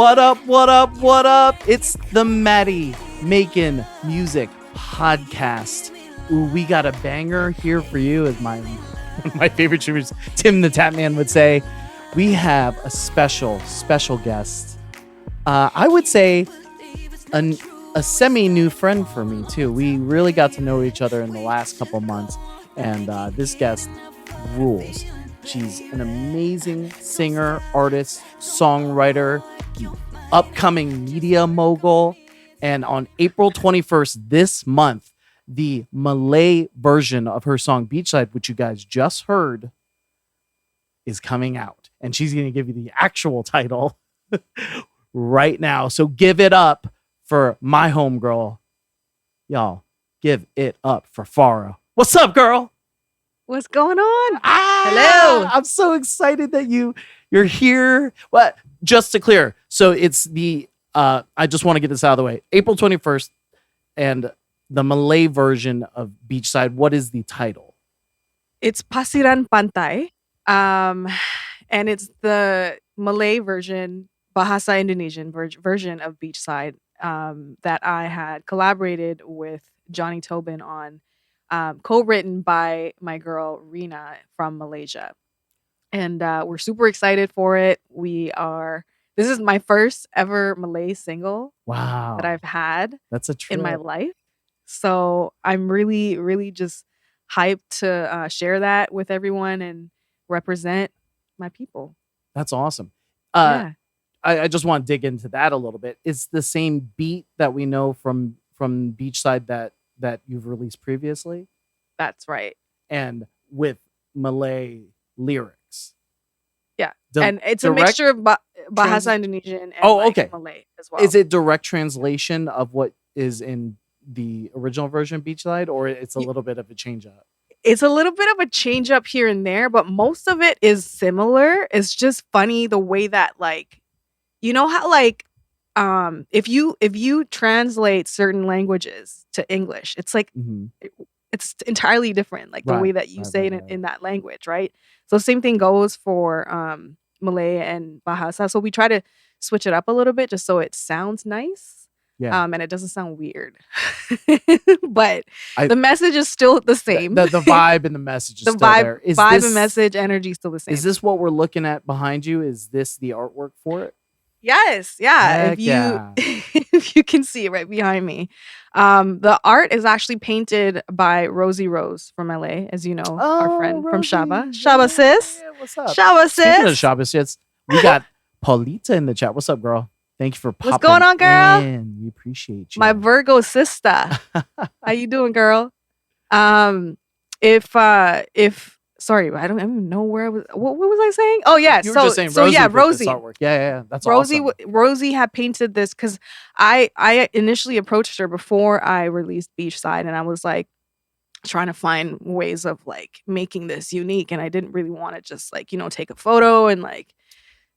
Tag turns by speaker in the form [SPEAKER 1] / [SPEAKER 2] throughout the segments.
[SPEAKER 1] What up, what up, what up? It's the Matty Making Music Podcast. Ooh, we got a banger here for you, as my favorite streamers, Tim the Tatman, would say. We have a special guest. I would say a semi-new friend for me, too. We really got to know each other in the last couple months, and this guest rules. She's an amazing singer, artist, songwriter, upcoming media mogul. And on April 21st this month, the Malay version of her song Beachside, which you guys just heard, is coming out. And she's going to give you the actual title right now. So give it up for my homegirl. Y'all, give it up for FARA. What's up, girl?
[SPEAKER 2] What's going on?
[SPEAKER 1] Hello. I'm so excited that you're here. Well, just to clear, so it's the I just want to get this out of the way. April 21st and the Malay version of Beachside. What is the title?
[SPEAKER 2] It's Pasiran Pantai. And it's the Malay version, Bahasa Indonesian version of Beachside that I had collaborated with Johnny Tobin on. Co-written by my girl Rina from Malaysia, and we're super excited for it. This is my first ever Malay single.
[SPEAKER 1] Wow,
[SPEAKER 2] that I've had.
[SPEAKER 1] That's a trip
[SPEAKER 2] in my life. So I'm really, really just hyped to share that with everyone and represent my people.
[SPEAKER 1] That's awesome.
[SPEAKER 2] Yeah.
[SPEAKER 1] I just want to dig into that a little bit. It's the same beat that we know from Beachside that you've released previously.
[SPEAKER 2] That's right.
[SPEAKER 1] And with Malay lyrics.
[SPEAKER 2] Yeah. And it's a mixture of Bahasa Indonesian and Malay as well.
[SPEAKER 1] Is it direct translation of what is in the original version Beachside, or it's a little bit of a change up?
[SPEAKER 2] It's a little bit of a change up here and there, but most of it is similar. It's just funny the way that, like, you know how, like, if you translate certain languages to English, it's like it's entirely different, like the way that you say it in that language, right? So same thing goes for Malay and Bahasa. So we try to switch it up a little bit just so it sounds nice, and it doesn't sound weird. But the message is still the same.
[SPEAKER 1] The vibe and the message is still there.
[SPEAKER 2] The vibe and message energy is still the same.
[SPEAKER 1] Is this what we're looking at behind you? Is this the artwork for it?
[SPEAKER 2] Yes, yeah. If you can see it right behind me, the art is actually painted by Rosie Rose from LA, as you know, our friend from Shaba. Shaba sis,
[SPEAKER 1] what's up?
[SPEAKER 2] Shaba sis.
[SPEAKER 1] Speaking of Shaba sis, we got Paulita in the chat. What's up, girl? Thank you for popping.
[SPEAKER 2] What's going on, girl?
[SPEAKER 1] We appreciate you.
[SPEAKER 2] My Virgo sister. How you doing, girl? Sorry, I don't even know where I was. What was I saying? Oh yeah,
[SPEAKER 1] you were just saying Rosie. Artwork. Yeah, that's
[SPEAKER 2] Rosie.
[SPEAKER 1] Awesome.
[SPEAKER 2] Rosie had painted this because I initially approached her before I released Beachside, and I was like trying to find ways of like making this unique, and I didn't really want to just like take a photo and like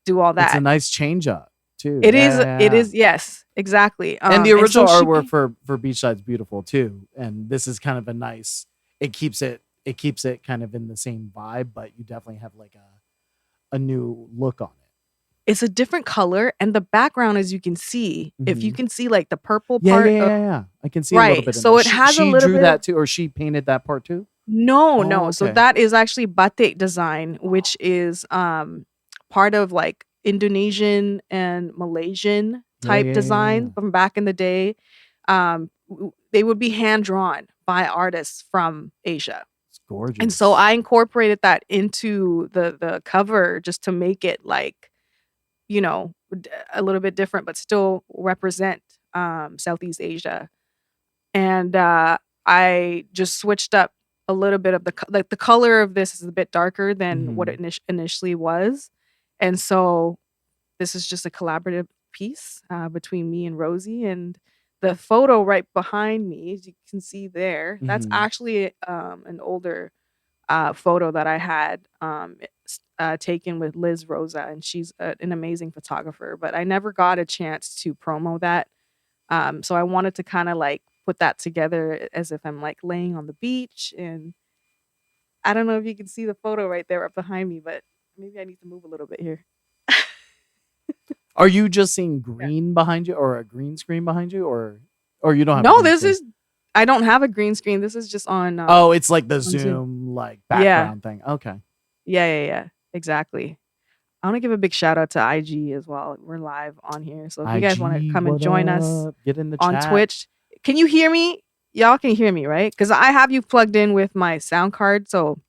[SPEAKER 2] do all that.
[SPEAKER 1] It's a nice change up too.
[SPEAKER 2] It is. Yes, exactly.
[SPEAKER 1] And the original artwork for Beachside's beautiful too, and this is kind of a nice. It keeps it kind of in the same vibe, but you definitely have like a new look on it.
[SPEAKER 2] It's a different color, and the background, as you can see, if you can see like the purple part.
[SPEAKER 1] Yeah. I can see a little bit.
[SPEAKER 2] So it has a little bit.
[SPEAKER 1] She drew that too, or she painted that part too?
[SPEAKER 2] No. Okay. So that is actually batik design, which is part of like Indonesian and Malaysian type design from back in the day. They would be hand drawn by artists from Asia.
[SPEAKER 1] Gorgeous.
[SPEAKER 2] And so I incorporated that into the cover just to make it like, a little bit different, but still represent Southeast Asia. And I just switched up a little bit of the color of this is a bit darker than what it initially was. And so this is just a collaborative piece between me and Rosie. And the photo right behind me, as you can see there, that's actually an older photo that I had taken with Liz Rosa, and she's an amazing photographer. But I never got a chance to promo that, so I wanted to kind of like put that together as if I'm like laying on the beach. And I don't know if you can see the photo right there up behind me, but maybe I need to move a little bit here.
[SPEAKER 1] Are you just seeing green behind you, or a green screen behind you, or you don't have a
[SPEAKER 2] No,
[SPEAKER 1] green
[SPEAKER 2] this
[SPEAKER 1] screen?
[SPEAKER 2] is. I don't have a green screen. This is just on.
[SPEAKER 1] Oh, it's like the
[SPEAKER 2] on Zoom.
[SPEAKER 1] Zoom like
[SPEAKER 2] Yeah,
[SPEAKER 1] background thing. Okay.
[SPEAKER 2] yeah. Exactly. I want to give a big shout out to IG as well. We're live on here, so if you guys want to
[SPEAKER 1] IG,
[SPEAKER 2] come and
[SPEAKER 1] what
[SPEAKER 2] join us
[SPEAKER 1] up? Get in the
[SPEAKER 2] on
[SPEAKER 1] chat.
[SPEAKER 2] Twitch, can you hear me? Y'all can hear me, right? Because I have you plugged in with my sound card, so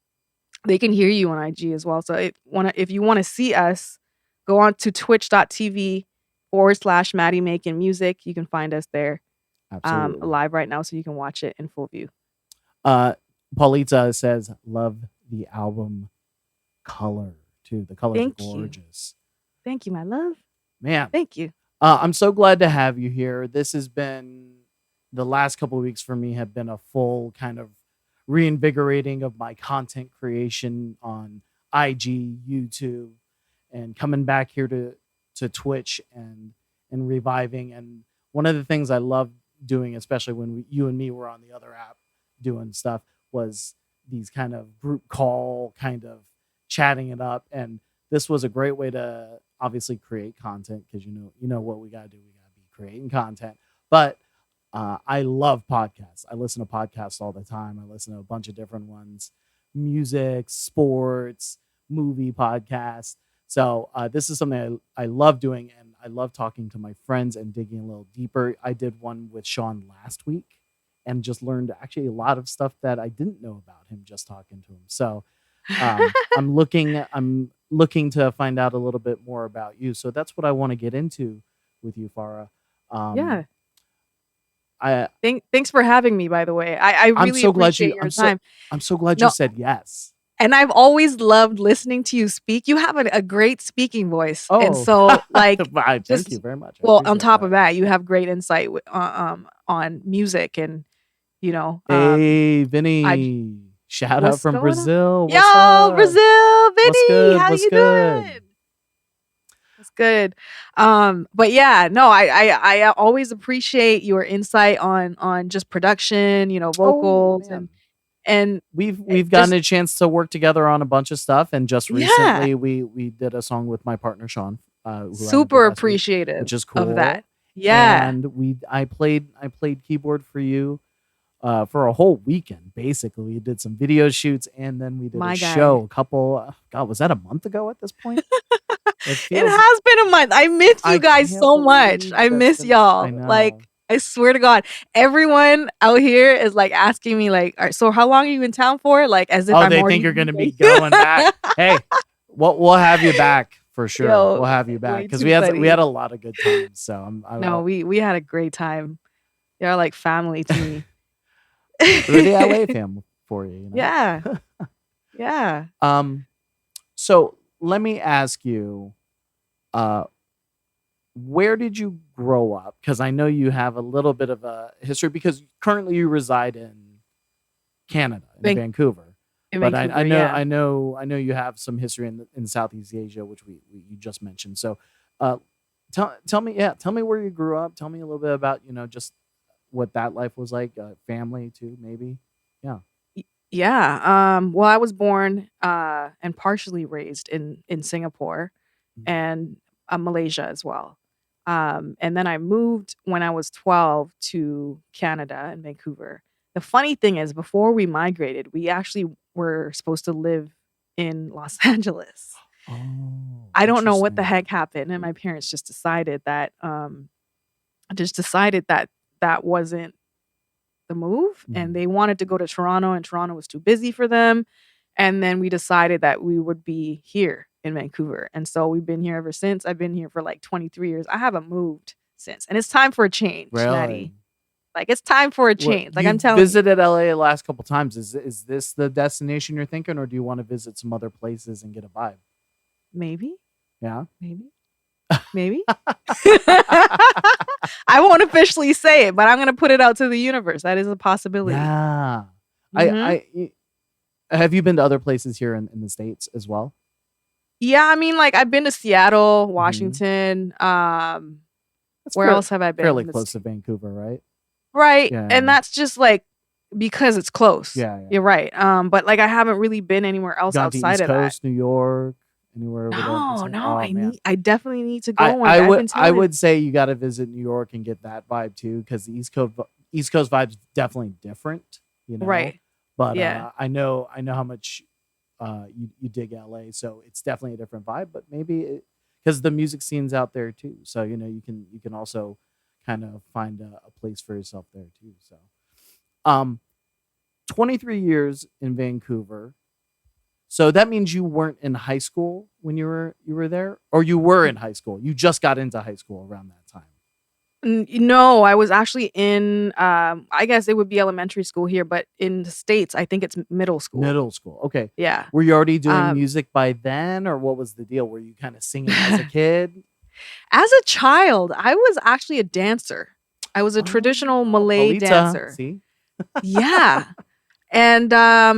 [SPEAKER 2] they can hear you on IG as well. So if you want to see us, go on to twitch.tv/MattyMakinMusic. You can find us there
[SPEAKER 1] Absolutely.
[SPEAKER 2] live right now, so you can watch it in full view.
[SPEAKER 1] Paulita says, love the album color too. The colors
[SPEAKER 2] Thank
[SPEAKER 1] are
[SPEAKER 2] you.
[SPEAKER 1] gorgeous.
[SPEAKER 2] Thank you, my love.
[SPEAKER 1] Man,
[SPEAKER 2] Thank you.
[SPEAKER 1] I'm so glad to have you here. This has been the last couple of weeks for me have been a full kind of reinvigorating of my content creation on IG, YouTube, and coming back here to Twitch and reviving. And one of the things I love doing, especially when you and me were on the other app doing stuff, was these kind of group call kind of chatting it up. And this was a great way to obviously create content, because you know what we gotta do. We gotta be creating content. But I love podcasts. I listen to podcasts all the time. I listen to a bunch of different ones: music, sports, movie podcasts. So this is something I love doing, and I love talking to my friends and digging a little deeper. I did one with Sean last week and just learned actually a lot of stuff that I didn't know about him just talking to him. So I'm looking to find out a little bit more about you. So that's what I want to get into with you, Farah.
[SPEAKER 2] Yeah. Thanks for having me, by the way. I really appreciate your time.
[SPEAKER 1] I'm so glad you said yes.
[SPEAKER 2] And I've always loved listening to you speak. You have a great speaking voice.
[SPEAKER 1] Oh,
[SPEAKER 2] and so like,
[SPEAKER 1] thank you very much.
[SPEAKER 2] Well, on top of that, you have great insight on music, and
[SPEAKER 1] hey, Vinny, shout out from Brazil.
[SPEAKER 2] Yo, Brazil, Vinny, how you doing? That's good. But yeah, no, I always appreciate your insight on just production, vocals, and
[SPEAKER 1] we've gotten a chance to work together on a bunch of stuff, and just recently we did a song with my partner Sean.
[SPEAKER 2] Super appreciative,
[SPEAKER 1] which is cool.
[SPEAKER 2] Of that. Yeah,
[SPEAKER 1] and I played keyboard for you for a whole weekend. Basically, we did some video shoots, and then we did a show. A couple. God, was that a month ago at this point?
[SPEAKER 2] It has been a month. I miss you guys so much. I miss y'all. Like, I swear to God, everyone out here is like asking me, like, all right, so how long are you in town for? Like, as if I'm
[SPEAKER 1] they think you're gonna be going back. Hey, we'll have you back for sure. We'll have you back, because we had a lot of good times. So
[SPEAKER 2] we had a great time. You're like family to me.
[SPEAKER 1] We're the LA fam for you.
[SPEAKER 2] Yeah. Yeah.
[SPEAKER 1] So let me ask you, where did you grow up? Because I know you have a little bit of a history, because currently you reside in Canada, in Vancouver. I know you have some history in Southeast Asia, which you just mentioned. So tell me where you grew up. Tell me a little bit about just what that life was like. Family too, maybe. Yeah.
[SPEAKER 2] Yeah. Well, I was born and partially raised in Singapore and Malaysia as well. And then I moved when I was 12 to Canada and Vancouver. The funny thing is, before we migrated, we actually were supposed to live in Los Angeles.
[SPEAKER 1] Oh,
[SPEAKER 2] I don't know what the heck happened, and my parents just decided that that wasn't the move, and they wanted to go to Toronto, and Toronto was too busy for them. And then we decided that we would be here in Vancouver, and so we've been here ever since. I've been here for like 23 years. I haven't moved since, and it's time for a change, Matty. Like, it's time for a change. Like, I'm telling you.
[SPEAKER 1] Visited LA the last couple times. Is this the destination you're thinking, or do you want to visit some other places and get a vibe?
[SPEAKER 2] Maybe.
[SPEAKER 1] Yeah.
[SPEAKER 2] Maybe. I won't officially say it, but I'm going to put it out to the universe. That is a possibility.
[SPEAKER 1] Yeah. I have you been to other places here in the States as well?
[SPEAKER 2] Yeah, I mean, like, I've been to Seattle, Washington. Where else have I been?
[SPEAKER 1] Fairly close to Vancouver, right?
[SPEAKER 2] Right. Yeah. And that's just like because it's close.
[SPEAKER 1] Yeah.
[SPEAKER 2] You're right. But like, I haven't really been anywhere else outside of that.
[SPEAKER 1] East Coast, New York, Anywhere over there?
[SPEAKER 2] No, no,
[SPEAKER 1] Oh man.
[SPEAKER 2] I definitely need to
[SPEAKER 1] I,
[SPEAKER 2] go one.
[SPEAKER 1] I
[SPEAKER 2] I've
[SPEAKER 1] would
[SPEAKER 2] been
[SPEAKER 1] I
[SPEAKER 2] telling.
[SPEAKER 1] would say you got to visit New York and get that vibe too, because the East Coast vibe's definitely different, you know.
[SPEAKER 2] Right.
[SPEAKER 1] But
[SPEAKER 2] Yeah.
[SPEAKER 1] I know how much you dig LA, so it's definitely a different vibe. But maybe because the music scene's out there too, so you know you can also kind of find a place for yourself there too. So, 23 years in Vancouver. So that means you weren't in high school when you were there, or you were in high school. You just got into high school around that time.
[SPEAKER 2] No, I was actually in I guess it would be elementary school here, but in the States, I think it's middle school.
[SPEAKER 1] Middle school. Okay.
[SPEAKER 2] Yeah.
[SPEAKER 1] Were you already doing
[SPEAKER 2] Um,
[SPEAKER 1] music by then, or what was the deal? Were you kind of singing as a kid?
[SPEAKER 2] As a child, I was actually a dancer. I was a traditional Malay
[SPEAKER 1] Palita.
[SPEAKER 2] dancer.
[SPEAKER 1] See?
[SPEAKER 2] Yeah. And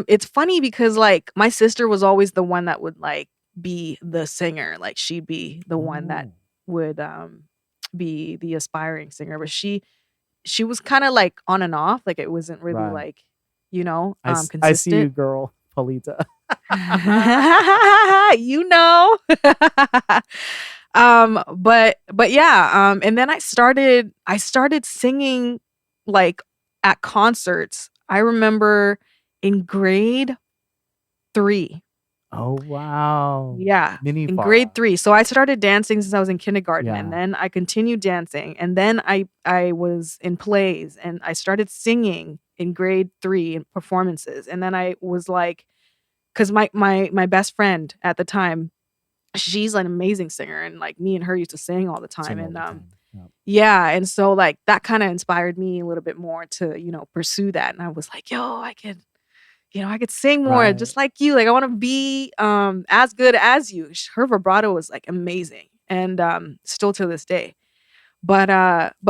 [SPEAKER 2] it's funny because like my sister was always the one that would like be the singer. Like she'd be the one that
[SPEAKER 1] Oh.
[SPEAKER 2] would be the aspiring singer, but she was kind of like on and off. Like it wasn't really
[SPEAKER 1] Right.
[SPEAKER 2] like, you know,
[SPEAKER 1] I see you,
[SPEAKER 2] consistent.
[SPEAKER 1] girl, Palita.
[SPEAKER 2] You know. But yeah, and then I started singing like at concerts. I remember in grade 3.
[SPEAKER 1] Oh wow.
[SPEAKER 2] Yeah,
[SPEAKER 1] Mini
[SPEAKER 2] in
[SPEAKER 1] FARA.
[SPEAKER 2] grade 3. So I started dancing since I was in kindergarten, and
[SPEAKER 1] Yeah.
[SPEAKER 2] then I continued dancing, and then I was in plays, and I started singing in grade 3 in performances, and then I was like, because my best friend at the time, she's an amazing singer, and like me and her used to sing all the time,
[SPEAKER 1] Sing all
[SPEAKER 2] and
[SPEAKER 1] the time. Yep.
[SPEAKER 2] yeah, and so like that kind of inspired me a little bit more to, you know, pursue that. And I was like, yo, I could sing more
[SPEAKER 1] Right.
[SPEAKER 2] just like you. Like I want to be as good as you. Her vibrato was like amazing, and still to this day. But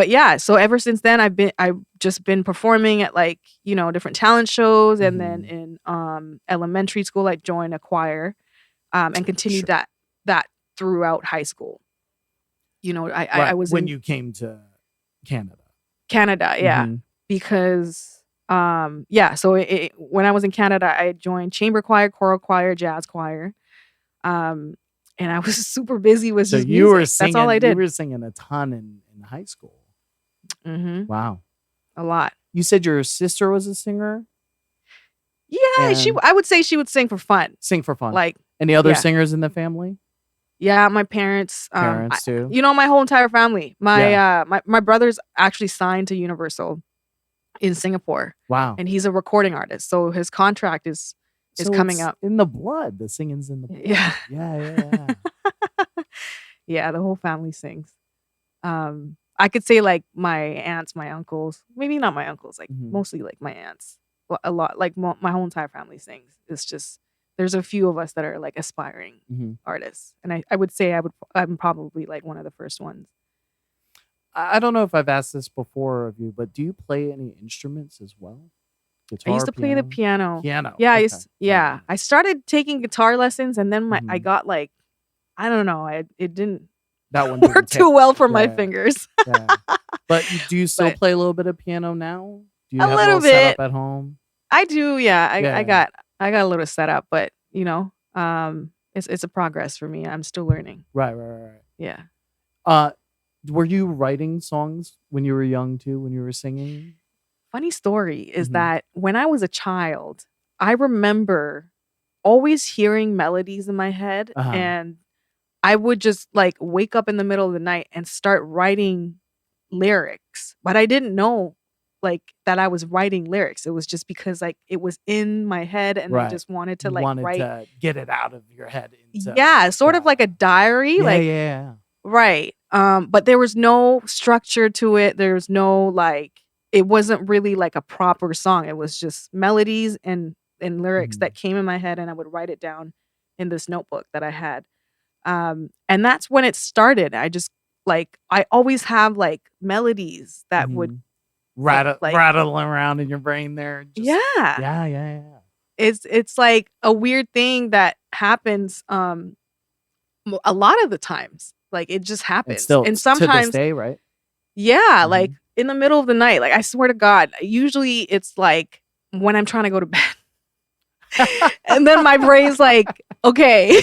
[SPEAKER 2] yeah, so ever since then I've just been performing at like, you know, different talent shows, and then in elementary school I joined a choir and continued
[SPEAKER 1] Sure.
[SPEAKER 2] that throughout high school. You know, I
[SPEAKER 1] Right.
[SPEAKER 2] was
[SPEAKER 1] when
[SPEAKER 2] in
[SPEAKER 1] you came to Canada.
[SPEAKER 2] Canada, yeah,
[SPEAKER 1] Mhm.
[SPEAKER 2] because yeah, so when I was in Canada, I joined chamber choir, choral choir, jazz choir, and I was super busy with
[SPEAKER 1] So
[SPEAKER 2] just
[SPEAKER 1] you were
[SPEAKER 2] music. That's all I
[SPEAKER 1] singing. You
[SPEAKER 2] did.
[SPEAKER 1] were singing a ton in high school. Wow.
[SPEAKER 2] A lot.
[SPEAKER 1] You said your sister was a singer.
[SPEAKER 2] Yeah,
[SPEAKER 1] And
[SPEAKER 2] I would say she would sing for fun.
[SPEAKER 1] sing for fun.
[SPEAKER 2] Like,
[SPEAKER 1] Any other
[SPEAKER 2] yeah.
[SPEAKER 1] singers in the family?
[SPEAKER 2] Yeah, my parents,
[SPEAKER 1] Parents too.
[SPEAKER 2] you know, my whole entire family. My
[SPEAKER 1] Yeah.
[SPEAKER 2] my brother's actually signed to Universal in Singapore,
[SPEAKER 1] Wow.
[SPEAKER 2] and he's a recording artist, so his contract is
[SPEAKER 1] So
[SPEAKER 2] coming
[SPEAKER 1] it's
[SPEAKER 2] up.
[SPEAKER 1] in the blood. The singing's in the blood.
[SPEAKER 2] Yeah.
[SPEAKER 1] Yeah.
[SPEAKER 2] Yeah, the whole family sings. I could say like my aunts, my uncles, maybe not my uncles, like
[SPEAKER 1] Mhm.
[SPEAKER 2] mostly like my aunts. A lot, like my whole entire family sings. It's just there's a few of us that are like aspiring
[SPEAKER 1] Mhm.
[SPEAKER 2] artists, and I would say I'm probably like one of the first ones.
[SPEAKER 1] I don't know if I've asked this before of you, but do you play any instruments as well? Guitar,
[SPEAKER 2] I used to play the piano.
[SPEAKER 1] Piano.
[SPEAKER 2] Yeah,
[SPEAKER 1] Okay.
[SPEAKER 2] yeah. I started taking guitar lessons, and then I
[SPEAKER 1] Mhm.
[SPEAKER 2] got like, I don't know, it didn't
[SPEAKER 1] That one didn't
[SPEAKER 2] work too
[SPEAKER 1] take.
[SPEAKER 2] well for my
[SPEAKER 1] Yeah.
[SPEAKER 2] fingers.
[SPEAKER 1] Yeah. But do you still
[SPEAKER 2] But
[SPEAKER 1] play a little bit of piano now? Do you
[SPEAKER 2] a
[SPEAKER 1] have a
[SPEAKER 2] little
[SPEAKER 1] little setup
[SPEAKER 2] bit.
[SPEAKER 1] at home?
[SPEAKER 2] I do, yeah. I
[SPEAKER 1] Yeah.
[SPEAKER 2] got a little setup, but you know, it's a progress for me. I'm still learning.
[SPEAKER 1] Right.
[SPEAKER 2] Yeah.
[SPEAKER 1] Were you writing songs when you were young too? When you were singing?
[SPEAKER 2] Funny story is
[SPEAKER 1] Mhm.
[SPEAKER 2] that when I was a child, I remember always hearing melodies in my head,
[SPEAKER 1] Uh-huh.
[SPEAKER 2] and I would just like wake up in the middle of the night and start writing lyrics, but I didn't know like that I was writing lyrics. It was just because like it was in my head, and I
[SPEAKER 1] Right.
[SPEAKER 2] just wanted to
[SPEAKER 1] You
[SPEAKER 2] like
[SPEAKER 1] wanted
[SPEAKER 2] write.
[SPEAKER 1] to get it out of your head into.
[SPEAKER 2] Yeah, sort of like a diary,
[SPEAKER 1] Yeah.
[SPEAKER 2] like
[SPEAKER 1] Yeah.
[SPEAKER 2] right. But there was no structure to it. There was no like it wasn't really like a proper song. It was just melodies and lyrics
[SPEAKER 1] Mhm.
[SPEAKER 2] that came in my head, and I would write it down in this notebook that I had. And that's when it started. I just like I always have like melodies that would
[SPEAKER 1] Mhm. Rattle
[SPEAKER 2] like
[SPEAKER 1] around in your brain there. Just,
[SPEAKER 2] yeah.
[SPEAKER 1] yeah.
[SPEAKER 2] It's like a weird thing that happens a lot of the times. Like it just
[SPEAKER 1] And
[SPEAKER 2] happens.
[SPEAKER 1] still
[SPEAKER 2] And
[SPEAKER 1] to this
[SPEAKER 2] sometimes
[SPEAKER 1] day, right?
[SPEAKER 2] yeah, like
[SPEAKER 1] Mhm.
[SPEAKER 2] in the middle of the night, like I swear to God, usually it's like when I'm trying to go to bed. And then my brain's like, okay.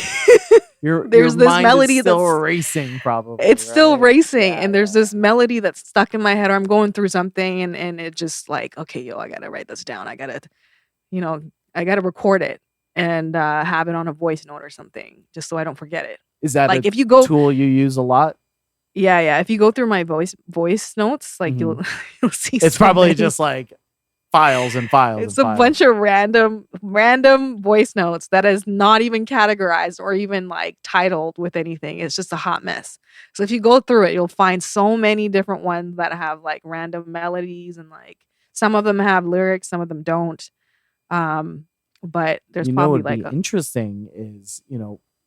[SPEAKER 2] there's this
[SPEAKER 1] mind
[SPEAKER 2] melody
[SPEAKER 1] is still
[SPEAKER 2] that's
[SPEAKER 1] racing, probably.
[SPEAKER 2] it's still
[SPEAKER 1] Right?
[SPEAKER 2] racing,
[SPEAKER 1] Yeah,
[SPEAKER 2] and there's
[SPEAKER 1] yeah.
[SPEAKER 2] this melody that's stuck in my head, or I'm going through something, and it just like, okay, yo, I gotta write this down. I gotta, you know, I gotta record it and have it on a voice note or something, just so I don't forget it.
[SPEAKER 1] Is that
[SPEAKER 2] Like
[SPEAKER 1] a
[SPEAKER 2] if you go,
[SPEAKER 1] tool you use a lot?
[SPEAKER 2] yeah, if you go through my voice notes, like
[SPEAKER 1] Mhm.
[SPEAKER 2] you'll see
[SPEAKER 1] It's
[SPEAKER 2] so
[SPEAKER 1] probably
[SPEAKER 2] many.
[SPEAKER 1] just like files and files
[SPEAKER 2] It's
[SPEAKER 1] and
[SPEAKER 2] a
[SPEAKER 1] files.
[SPEAKER 2] bunch of random voice notes that is not even categorized or even like titled with anything. It's just a hot mess. So if you go through it, you'll find so many different ones that have like random melodies, and like some of them have lyrics, some of them don't. But there's
[SPEAKER 1] You know
[SPEAKER 2] probably
[SPEAKER 1] what'd be
[SPEAKER 2] like
[SPEAKER 1] interesting is,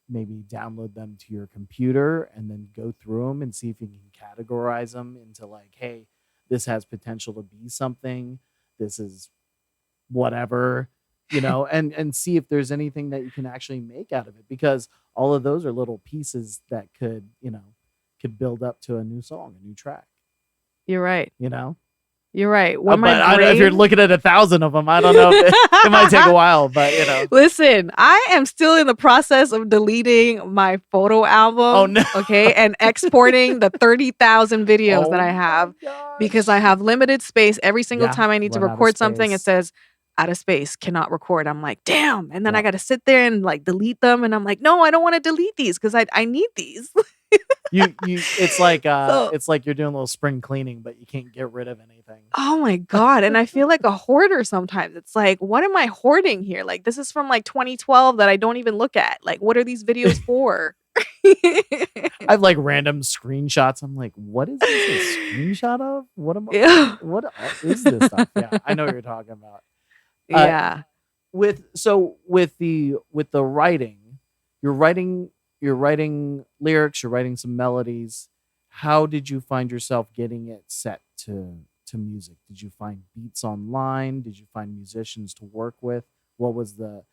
[SPEAKER 1] maybe download them to your computer and then go through them and see if you can categorize them into like, hey, this has potential to be something. This is whatever, and see if there's anything that you can actually make out of it, because all of those are little pieces that could build up to a new song, a new track,
[SPEAKER 2] you're right.
[SPEAKER 1] you know?
[SPEAKER 2] You're right. When
[SPEAKER 1] But
[SPEAKER 2] my
[SPEAKER 1] if you're
[SPEAKER 2] brain
[SPEAKER 1] looking at 1,000 of them, I don't know if it might take a while, but
[SPEAKER 2] Listen, I am still in the process of deleting my photo album.
[SPEAKER 1] Oh, no.
[SPEAKER 2] Okay, and exporting the 30,000 videos that
[SPEAKER 1] Oh
[SPEAKER 2] I have,
[SPEAKER 1] my
[SPEAKER 2] because I have limited space. Every single
[SPEAKER 1] Yeah,
[SPEAKER 2] time I need to
[SPEAKER 1] run out of
[SPEAKER 2] record something, it
[SPEAKER 1] space.
[SPEAKER 2] says out of space, cannot record. I'm like, damn. And then I
[SPEAKER 1] Yeah.
[SPEAKER 2] got to sit there and like delete them. And I'm like, no, I don't want to delete these because I need these.
[SPEAKER 1] It's like
[SPEAKER 2] So,
[SPEAKER 1] it's like you're doing a little spring cleaning, but you can't get rid of anything.
[SPEAKER 2] oh my God. And I feel like a hoarder sometimes. It's like, what am I hoarding here? Like, this is from like 2012 that I don't even look at. Like, what are these videos for?
[SPEAKER 1] I have like random screenshots. I'm like, what is this a screenshot of? What
[SPEAKER 2] Yeah.
[SPEAKER 1] what is this stuff? Yeah, I know what you're talking about.
[SPEAKER 2] Yeah.
[SPEAKER 1] With the writing, you're writing lyrics, you're writing some melodies. How did you find yourself getting it set to music? Did you find beats online? Did you find musicians to work with? What was the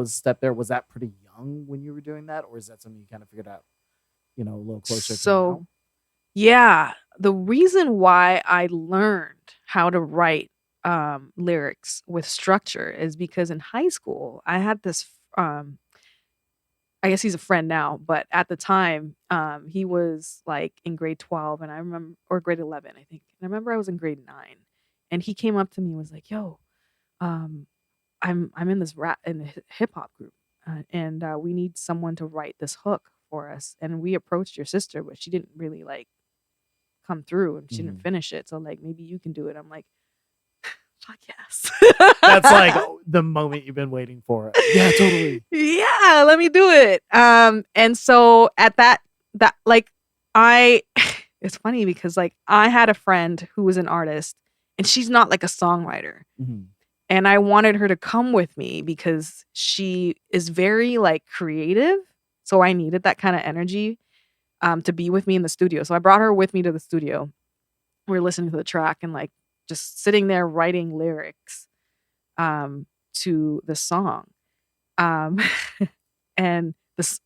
[SPEAKER 1] step there? Was that pretty young when you were doing that, or is that something you kind of figured out, a little closer to
[SPEAKER 2] So,
[SPEAKER 1] now?
[SPEAKER 2] yeah, the reason why I learned how to write lyrics with structure is because in high school, I had this I guess he's a friend now, but at the time, he was like in grade 12, and I remember, or grade 11, I think. And I remember I was in grade 9, and he came up to me and was like, "Yo, um, I'm in this hip hop group, and we need someone to write this hook for us. And we approached your sister, but she didn't really like come through, and she didn't
[SPEAKER 1] Mhm.
[SPEAKER 2] finish it. So like maybe you can do it." I'm like, "Fuck yes."
[SPEAKER 1] That's like the moment you've been waiting for. Yeah, totally.
[SPEAKER 2] Yeah, let me do it. And so at that like I it's funny because like I had a friend who was an artist, and she's not like a songwriter.
[SPEAKER 1] Mhm.
[SPEAKER 2] And I wanted her to come with me because she is very like creative. So I needed that kind of energy to be with me in the studio. So I brought her with me to the studio. We were listening to the track and like just sitting there writing lyrics to the song. Um, and the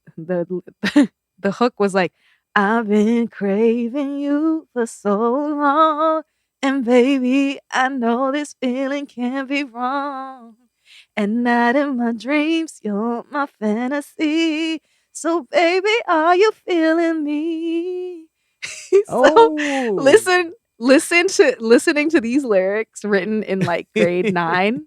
[SPEAKER 2] the hook was like, "I've been craving you for so long, and baby, I know this feeling can't be wrong. And night in my dreams, you're my fantasy. So baby, are you feeling me?" So
[SPEAKER 1] Oh,
[SPEAKER 2] listening to these lyrics written in like grade 9,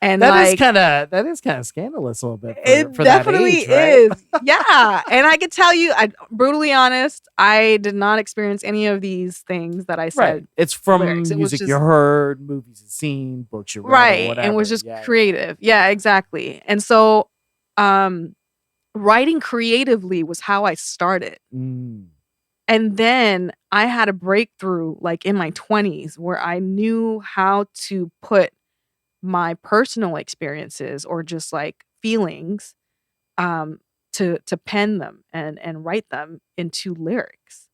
[SPEAKER 2] and
[SPEAKER 1] that is
[SPEAKER 2] like
[SPEAKER 1] kind of scandalous a little bit
[SPEAKER 2] it
[SPEAKER 1] for that
[SPEAKER 2] definitely
[SPEAKER 1] age, right?
[SPEAKER 2] is. Yeah. And I can tell you, I brutally honest, I did not experience any of these things that I
[SPEAKER 1] Right.
[SPEAKER 2] said.
[SPEAKER 1] It's from
[SPEAKER 2] lyrics. It was
[SPEAKER 1] music you
[SPEAKER 2] just
[SPEAKER 1] heard, movies you've seen, books you read, or
[SPEAKER 2] right.
[SPEAKER 1] whatever.
[SPEAKER 2] And was just
[SPEAKER 1] Yeah, yeah.
[SPEAKER 2] creative. Yeah, exactly. And so writing creatively was how I started.
[SPEAKER 1] Mm.
[SPEAKER 2] And then I had a breakthrough like in my 20s where I knew how to put my personal experiences or just like feelings to pen them and write them into lyrics.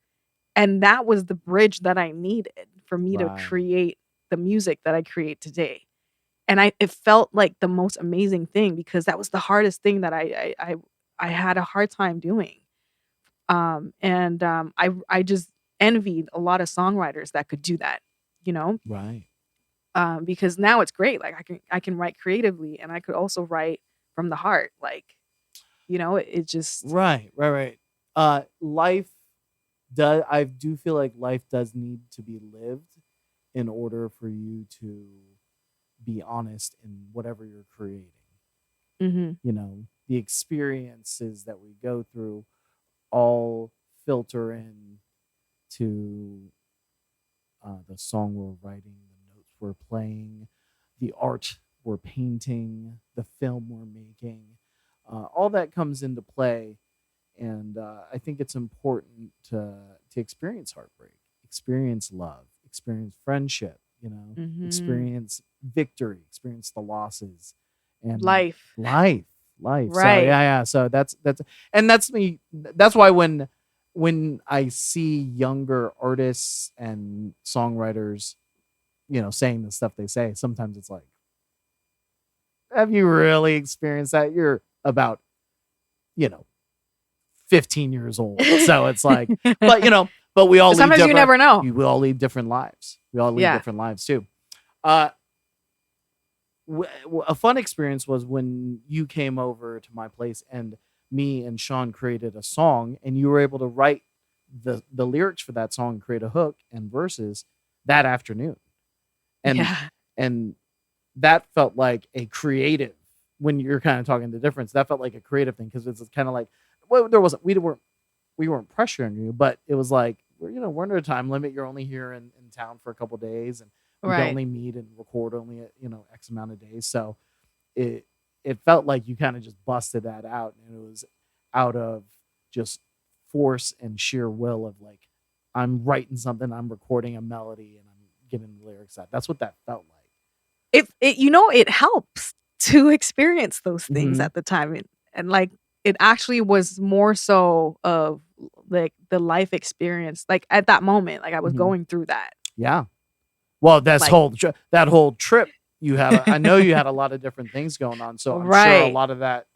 [SPEAKER 2] And that was the bridge that I needed for me to
[SPEAKER 1] Right.
[SPEAKER 2] create the music that I create today. And it felt like the most amazing thing because that was the hardest thing that I had a hard time doing. I just envied a lot of songwriters that could do that, you know?
[SPEAKER 1] Right.
[SPEAKER 2] Because now it's great. Like I can write creatively, and I could also write from the heart. Like It just
[SPEAKER 1] Right. Life I do feel like life does need to be lived in order for you to be honest in whatever you're creating.
[SPEAKER 2] Mhm.
[SPEAKER 1] The experiences that we go through all filter in to the song we're writing, the notes we're playing, the art we're painting, the film we're making. All that comes into play, and I think it's important to experience heartbreak, experience love, experience friendship.
[SPEAKER 2] Mhm.
[SPEAKER 1] Experience victory, experience the losses, and
[SPEAKER 2] Life.
[SPEAKER 1] life. So
[SPEAKER 2] Right.
[SPEAKER 1] yeah. So that's me. That's why when I see younger artists and songwriters, saying the stuff they say, sometimes it's like, have you really experienced that? You're about, you know, 15 years old. So it's like, but we all lead
[SPEAKER 2] Sometimes you
[SPEAKER 1] different.
[SPEAKER 2] never know.
[SPEAKER 1] We all lead different lives. We all lead
[SPEAKER 2] Yeah.
[SPEAKER 1] different lives too. Uh, a fun experience was when you came over to my place and me and Sean created a song, and you were able to write the lyrics for that song, create a hook and verses that afternoon. And
[SPEAKER 2] Yeah.
[SPEAKER 1] and that felt like a creative, when you're kind of talking the difference, that felt like a creative thing, because it's kind of like, well, we weren't pressuring you, but it was like, we're under a time limit. You're only here in town for a couple days, and we can
[SPEAKER 2] Right.
[SPEAKER 1] only meet and record only at X amount of days. So it felt like you kind of just busted that out, and it was out of just force and sheer will of like, I'm writing something, I'm recording a melody, and I'm getting the lyrics out. That's what that felt like.
[SPEAKER 2] It helps to experience those things
[SPEAKER 1] Mhm.
[SPEAKER 2] at the time, and like it actually was more so of like the life experience, like at that moment, like I was
[SPEAKER 1] Mhm.
[SPEAKER 2] going through that.
[SPEAKER 1] Yeah. Well,
[SPEAKER 2] Like
[SPEAKER 1] that whole trip you had, I know you had a lot of different things going on, so I'm sure a
[SPEAKER 2] right.
[SPEAKER 1] lot of that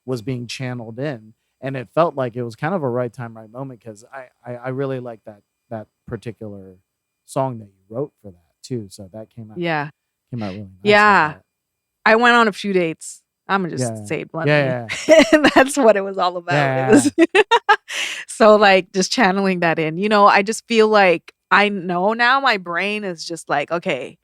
[SPEAKER 1] was being channeled in, and it felt like it was kind of a right time, right moment, because I really like that particular song that you wrote for that too. So that
[SPEAKER 2] Yeah.
[SPEAKER 1] came out really nice. I
[SPEAKER 2] Yeah.
[SPEAKER 1] thought.
[SPEAKER 2] I went on a few dates. I'm gonna just
[SPEAKER 1] Yeah.
[SPEAKER 2] say it bluntly.
[SPEAKER 1] Yeah.
[SPEAKER 2] And that's what it was all about. It
[SPEAKER 1] Yeah.
[SPEAKER 2] was so like just channeling that in. I just feel like I know now my brain is just like, okay,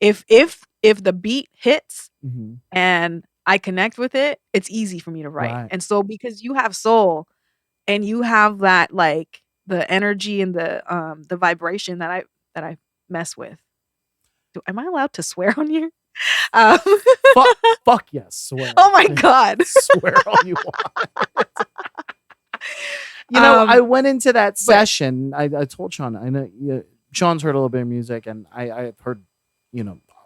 [SPEAKER 2] if the beat hits
[SPEAKER 1] Mhm.
[SPEAKER 2] and I connect with it, it's easy for me to write.
[SPEAKER 1] Right.
[SPEAKER 2] And so because you have soul and you have that like the energy and the vibration that I mess with. Am I allowed to swear on here? Um,
[SPEAKER 1] Fuck yes, swear.
[SPEAKER 2] oh my god.
[SPEAKER 1] Swear all you want. I went into that
[SPEAKER 2] but
[SPEAKER 1] session. I told Sean, I know Sean's heard a little bit of music, and I've heard,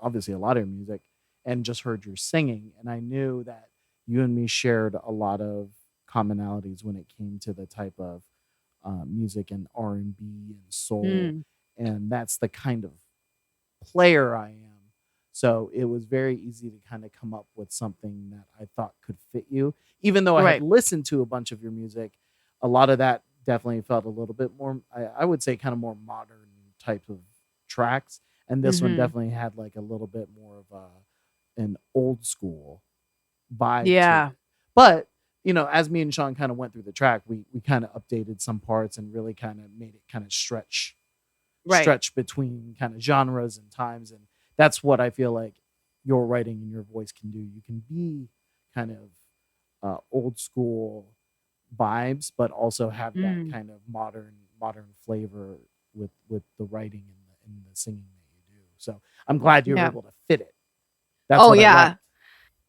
[SPEAKER 1] obviously a lot of your music, and just heard your singing, and I knew that you and me shared a lot of commonalities when it came to the type of music and R&B and soul,
[SPEAKER 2] mm,
[SPEAKER 1] and that's the kind of player I am. So it was very easy to kind of come up with something that I thought could fit you. Even though I had
[SPEAKER 2] right.
[SPEAKER 1] listened to a bunch of your music, a lot of that definitely felt a little bit more, I would say, kind of more modern type of tracks. And this one
[SPEAKER 2] Mhm.
[SPEAKER 1] definitely had like a little bit more of an old school vibe to
[SPEAKER 2] Yeah.
[SPEAKER 1] it. But, as me and Sean kind of went through the track, we kind of updated some parts and really kind of made it kind of
[SPEAKER 2] Right.
[SPEAKER 1] between kind of genres and times, and that's what I feel like your writing and your voice can do. You can be kind of old school vibes, but also have that
[SPEAKER 2] Mm,
[SPEAKER 1] kind of modern flavor with the writing and the singing that you do. So I'm glad you were
[SPEAKER 2] yeah.
[SPEAKER 1] able to fit it. That's
[SPEAKER 2] Oh
[SPEAKER 1] what I
[SPEAKER 2] yeah.
[SPEAKER 1] liked.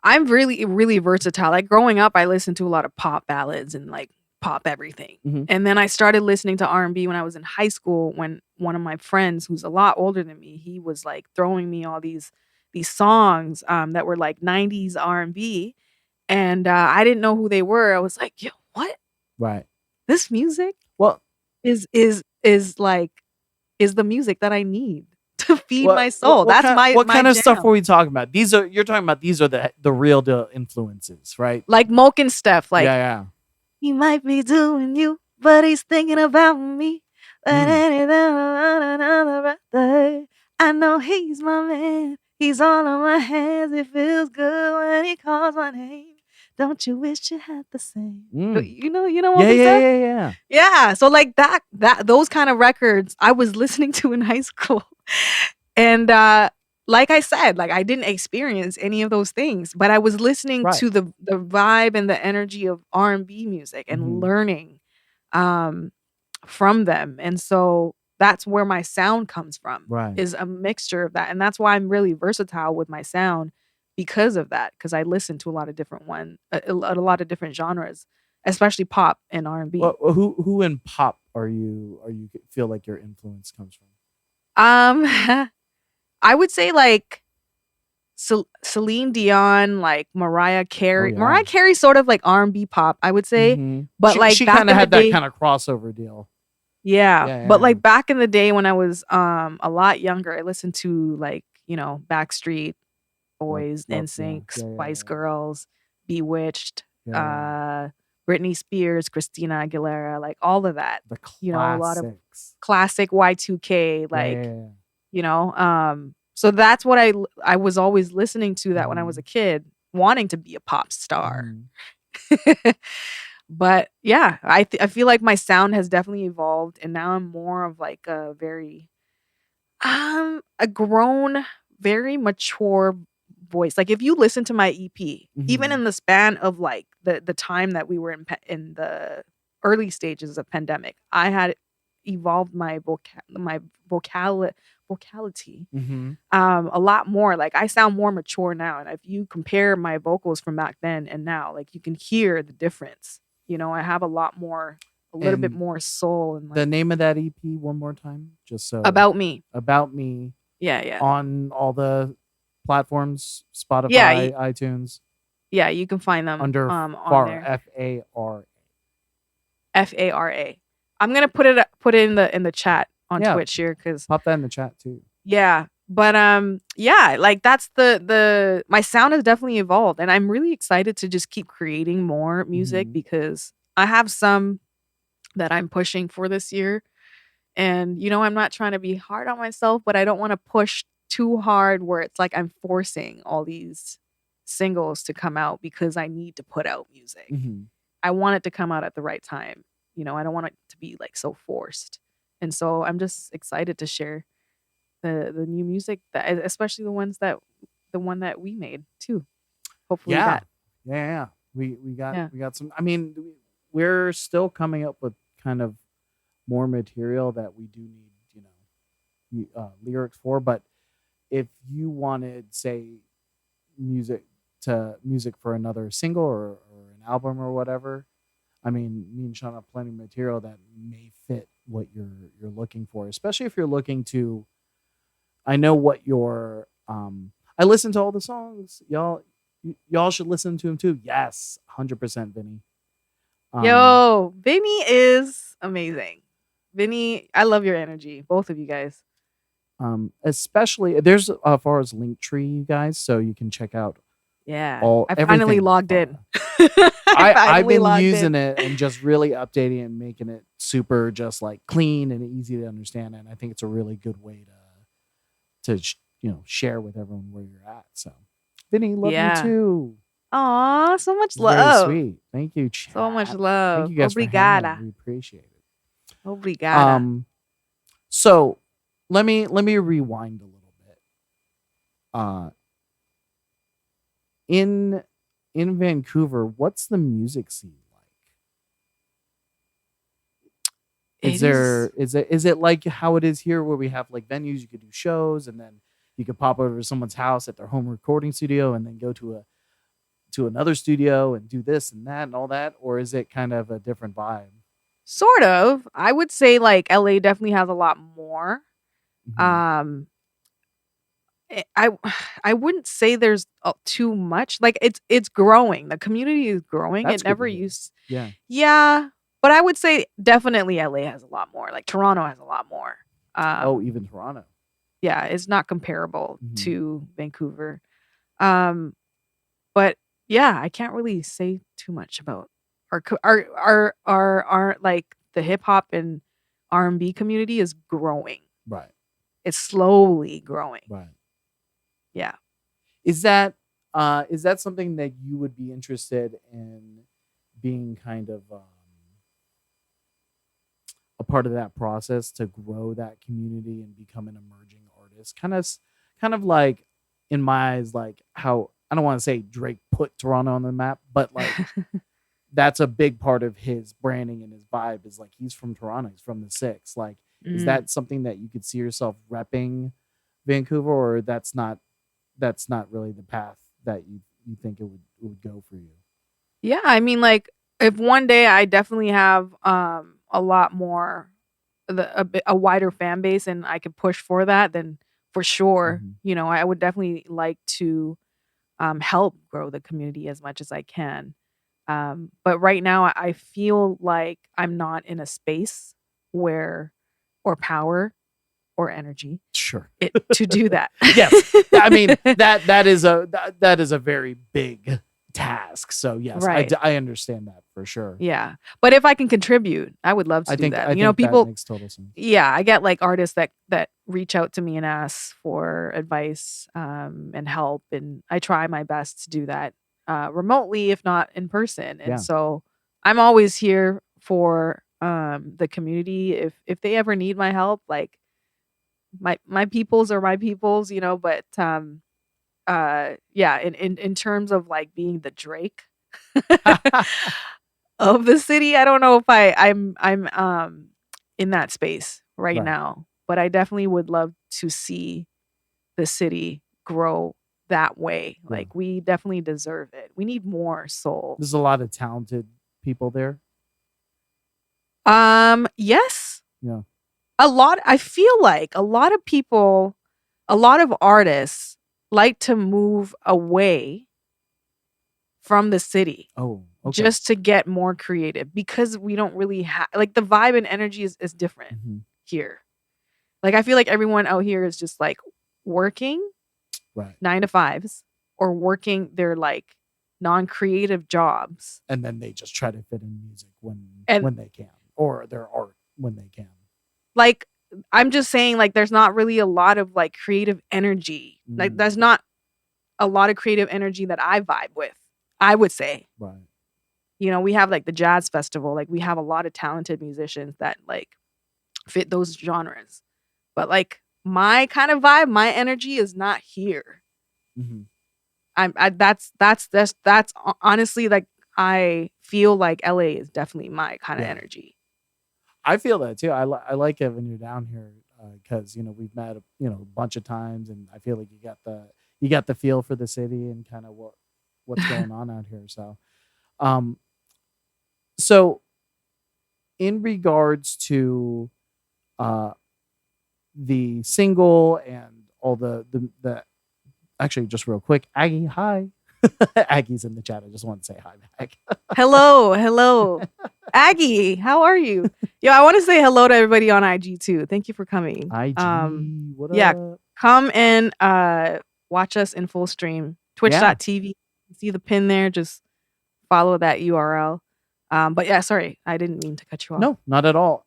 [SPEAKER 2] I'm really, really versatile. Like growing up, I listened to a lot of pop ballads and like pop everything.
[SPEAKER 1] Mm-hmm.
[SPEAKER 2] And then I started listening to R&B when I was in high school when one of my friends who's a lot older than me, he was like throwing me all these songs that were like 90s R&B and I didn't know who they were. I was like, "Yo, what?
[SPEAKER 1] Right.
[SPEAKER 2] This music
[SPEAKER 1] Well,
[SPEAKER 2] is like is the music that I need to feed my
[SPEAKER 1] what
[SPEAKER 2] soul." That's
[SPEAKER 1] what
[SPEAKER 2] my
[SPEAKER 1] kind of stuff are
[SPEAKER 2] jam.
[SPEAKER 1] we talking about? You're talking about, these are the real deal influences, right?
[SPEAKER 2] Like Moke and Steph,
[SPEAKER 1] Yeah,
[SPEAKER 2] like
[SPEAKER 1] yeah.
[SPEAKER 2] he might be doing you, but he's thinking about me. But
[SPEAKER 1] Mm.
[SPEAKER 2] anything on another birthday, I know he's my man. He's all on my hands. It feels good when he calls my name. Don't you wish you had the same?
[SPEAKER 1] Mm.
[SPEAKER 2] You know what
[SPEAKER 1] Yeah,
[SPEAKER 2] we
[SPEAKER 1] yeah,
[SPEAKER 2] said?
[SPEAKER 1] yeah, yeah.
[SPEAKER 2] Yeah. So like those kind of records I was listening to in high school. And like I said, like I didn't experience any of those things, but I was listening
[SPEAKER 1] Right.
[SPEAKER 2] to the vibe and the energy of R&B music and
[SPEAKER 1] Mhm.
[SPEAKER 2] learning um from them. And so that's where my sound comes from,
[SPEAKER 1] Right.
[SPEAKER 2] is a mixture of that. And that's why I'm really versatile with my sound, because of that, because I listen to a lot of different a lot of different genres, especially pop and R&B.
[SPEAKER 1] Well, who in pop are you feel like your influence comes from?
[SPEAKER 2] I would say like Celine Dion, like Mariah Carey.
[SPEAKER 1] yeah.
[SPEAKER 2] Mariah Carey sort of like R&B pop, I would say.
[SPEAKER 1] Mhm.
[SPEAKER 2] But like
[SPEAKER 1] she
[SPEAKER 2] back
[SPEAKER 1] kind of
[SPEAKER 2] in the
[SPEAKER 1] had that
[SPEAKER 2] day,
[SPEAKER 1] kind of crossover deal.
[SPEAKER 2] yeah.
[SPEAKER 1] Yeah,
[SPEAKER 2] But
[SPEAKER 1] yeah.
[SPEAKER 2] like back in the day when I was a lot younger, I listened to like, Backstreet Boys,
[SPEAKER 1] Love,
[SPEAKER 2] NSYNC,
[SPEAKER 1] yeah,
[SPEAKER 2] Spice Girls, Bewitched,
[SPEAKER 1] yeah.
[SPEAKER 2] Britney Spears, Christina Aguilera, like all of that.
[SPEAKER 1] The
[SPEAKER 2] A lot of
[SPEAKER 1] classics.
[SPEAKER 2] classic Y2K,
[SPEAKER 1] Yeah,
[SPEAKER 2] like,
[SPEAKER 1] yeah.
[SPEAKER 2] so that's what I was always listening to that when I was a
[SPEAKER 1] Mhm.
[SPEAKER 2] kid, wanting to be a pop star.
[SPEAKER 1] Mhm.
[SPEAKER 2] But yeah, I feel like my sound has definitely evolved, and now I'm more of like a very a grown, very mature voice. Like if you listen to my EP, even
[SPEAKER 1] Mhm.
[SPEAKER 2] in the span of like the time that we were in the early stages of pandemic, I had evolved my vocality
[SPEAKER 1] Mhm.
[SPEAKER 2] a lot more. Like I sound more mature now, and if you compare my vocals from back then and now, like you can hear the difference. I have a little bit
[SPEAKER 1] And
[SPEAKER 2] more soul and
[SPEAKER 1] the
[SPEAKER 2] like
[SPEAKER 1] name of that EP one more time, just so
[SPEAKER 2] About Me.
[SPEAKER 1] About Me,
[SPEAKER 2] Yeah.
[SPEAKER 1] on all the platforms,
[SPEAKER 2] Yeah,
[SPEAKER 1] Spotify, iTunes,
[SPEAKER 2] yeah, you can find them
[SPEAKER 1] under
[SPEAKER 2] on
[SPEAKER 1] FARA,
[SPEAKER 2] there.
[SPEAKER 1] FARA.
[SPEAKER 2] FARA. I'm gonna put it in the chat on
[SPEAKER 1] Yeah,
[SPEAKER 2] Twitch here, because
[SPEAKER 1] pop that in the chat too.
[SPEAKER 2] yeah. But yeah, like that's the my sound has definitely evolved, and I'm really excited to just keep creating more music,
[SPEAKER 1] Mhm.
[SPEAKER 2] because I have some that I'm pushing for this year. And I'm not trying to be hard on myself, but I don't want to push too hard where it's like I'm forcing all these singles to come out because I need to put out music.
[SPEAKER 1] Mhm.
[SPEAKER 2] I want it to come out at the right time. I don't want it to be like so forced. And so I'm just excited to share the new music, that especially the one that we made too. Hopefully
[SPEAKER 1] Yeah.
[SPEAKER 2] that.
[SPEAKER 1] Yeah. We
[SPEAKER 2] Yeah.
[SPEAKER 1] got some. I mean, we're still coming up with kind of more material that we do need, lyrics for. But if you wanted, say, music music for another single or an album or whatever, I mean, me and Sean have plenty of material that may fit what you're looking for, especially if you're looking to. I know what your I listen to all the songs, y'all. Y'all should listen to them too. Yes, 100%, Vinny.
[SPEAKER 2] Yo, Vinny is amazing. Vinny, I love your energy, both of you guys.
[SPEAKER 1] Especially there's far as Linktree, you guys, so you can check out
[SPEAKER 2] Yeah, I
[SPEAKER 1] everything
[SPEAKER 2] finally logged
[SPEAKER 1] FARA.
[SPEAKER 2] in.
[SPEAKER 1] I've been
[SPEAKER 2] logged
[SPEAKER 1] using
[SPEAKER 2] in.
[SPEAKER 1] it and just really updating it and making it super just like clean and easy to understand. And I think it's a really good way to share with everyone where you're at. So, Vinny, love you too.
[SPEAKER 2] Aw, so much
[SPEAKER 1] It's
[SPEAKER 2] love.
[SPEAKER 1] very sweet. Thank you, chat.
[SPEAKER 2] So much love.
[SPEAKER 1] Thank you guys
[SPEAKER 2] Obrigada.
[SPEAKER 1] for hanging. We appreciate it.
[SPEAKER 2] Obrigada.
[SPEAKER 1] So let me rewind a little bit. In Vancouver, what's the music scene like? Is it like how it is here, where we have like venues you could do shows, and then you could pop over to someone's house at their home recording studio, and then go to another studio and do this and that and all that? Or is it kind of a different vibe?
[SPEAKER 2] Sort of. I would say like LA definitely has a lot more.
[SPEAKER 1] Mhm.
[SPEAKER 2] I wouldn't say there's too much. Like it's growing. The community is growing.
[SPEAKER 1] That's
[SPEAKER 2] It never
[SPEAKER 1] good to hear.
[SPEAKER 2] used.
[SPEAKER 1] Yeah.
[SPEAKER 2] Yeah, but I would say definitely LA has a lot more. Like Toronto has a lot more.
[SPEAKER 1] Even Toronto.
[SPEAKER 2] Yeah, it's not comparable
[SPEAKER 1] Mhm.
[SPEAKER 2] to Vancouver. But yeah, I can't really say too much about our like the hip hop and R&B community is growing.
[SPEAKER 1] Right.
[SPEAKER 2] It's slowly growing.
[SPEAKER 1] Right.
[SPEAKER 2] Yeah.
[SPEAKER 1] Is that Is that something that you would be interested in being kind of a part of that process to grow that community and become an emerging artist? Kind of like, in my eyes, like how, I don't want to say Drake put Toronto on the map, but like that's a big part of his branding and his vibe is like he's from Toronto, he's from the Six. Like, is that something that you could see yourself repping Vancouver, or that's not really the path that you think it would go for you?
[SPEAKER 2] Yeah, I mean, like, if one day I definitely have a lot more, a wider fan base, and I could push for that, then for sure, I would definitely like to help grow the community as much as I can. But right now, I feel like I'm not in a space where, or power, or energy,
[SPEAKER 1] Sure,
[SPEAKER 2] to do that.
[SPEAKER 1] Yes, I mean that is a very big task. So yes,
[SPEAKER 2] Right.
[SPEAKER 1] I understand that for sure.
[SPEAKER 2] Yeah. But if I can contribute, I would love to do that.
[SPEAKER 1] I think
[SPEAKER 2] People,
[SPEAKER 1] that makes total sense.
[SPEAKER 2] yeah, I get like artists that reach out to me and ask for advice and help, and I try my best to do that remotely, if not in person. And so I'm always here for the community if they ever need my help. Like, my peoples are my peoples, but yeah, in terms of like being the Drake of the city, I don't know if I'm in that space right now, but I definitely would love to see the city grow that way. Like, we definitely deserve it. We need more soul.
[SPEAKER 1] There's a lot of talented people there.
[SPEAKER 2] Yes.
[SPEAKER 1] Yeah.
[SPEAKER 2] I feel like a lot of people, a lot of artists like to move away from the city.
[SPEAKER 1] Oh, okay.
[SPEAKER 2] Just to get more creative, because we don't really have, like, the vibe and energy is different here. Like, I feel like everyone out here is just like working 9 to 5s or working their like non-creative jobs,
[SPEAKER 1] and then they just try to fit in music when they can, or their art when they can.
[SPEAKER 2] Like, I'm just saying, like, there's not really a lot of like creative energy. Like, there's not a lot of creative energy that I vibe with, I would say.
[SPEAKER 1] Right.
[SPEAKER 2] We have like the jazz festival. Like, we have a lot of talented musicians that like fit those genres. But like, my kind of vibe, my energy is not here. That's honestly, like, I feel like LA is definitely my kind of energy.
[SPEAKER 1] I feel that too. I like it when you're down here because we've met a bunch of times, and I feel like you got the feel for the city and kind of what's going on out here. So in regards to the single and all the actually, just real quick, Aggie, hi. Aggie's in the chat. I just want to say hi back.
[SPEAKER 2] Hello. Aggie, how are you? Yo, I want to say hello to everybody on IG too. Thank you for coming.
[SPEAKER 1] IG, what
[SPEAKER 2] yeah,
[SPEAKER 1] up?
[SPEAKER 2] Come and watch us in full stream. Twitch.tv. See the pin there. Just follow that URL. But yeah, sorry, I didn't mean to cut you off.
[SPEAKER 1] No, not at all.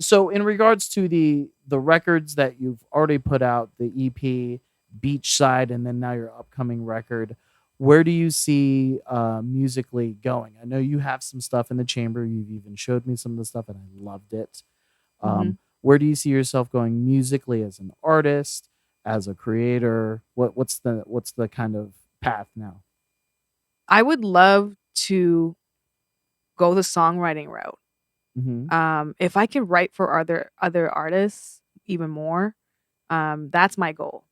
[SPEAKER 1] So in regards to the records that you've already put out, the EP, Beachside, and then now your upcoming record, where do you see musically going? I know you have some stuff in the chamber. You've even showed me some of the stuff, and I loved it. Where do you see yourself going musically as an artist, as a creator? What's the kind of path now?
[SPEAKER 2] I would love to go the songwriting route. If I can write for other artists even more, that's my goal.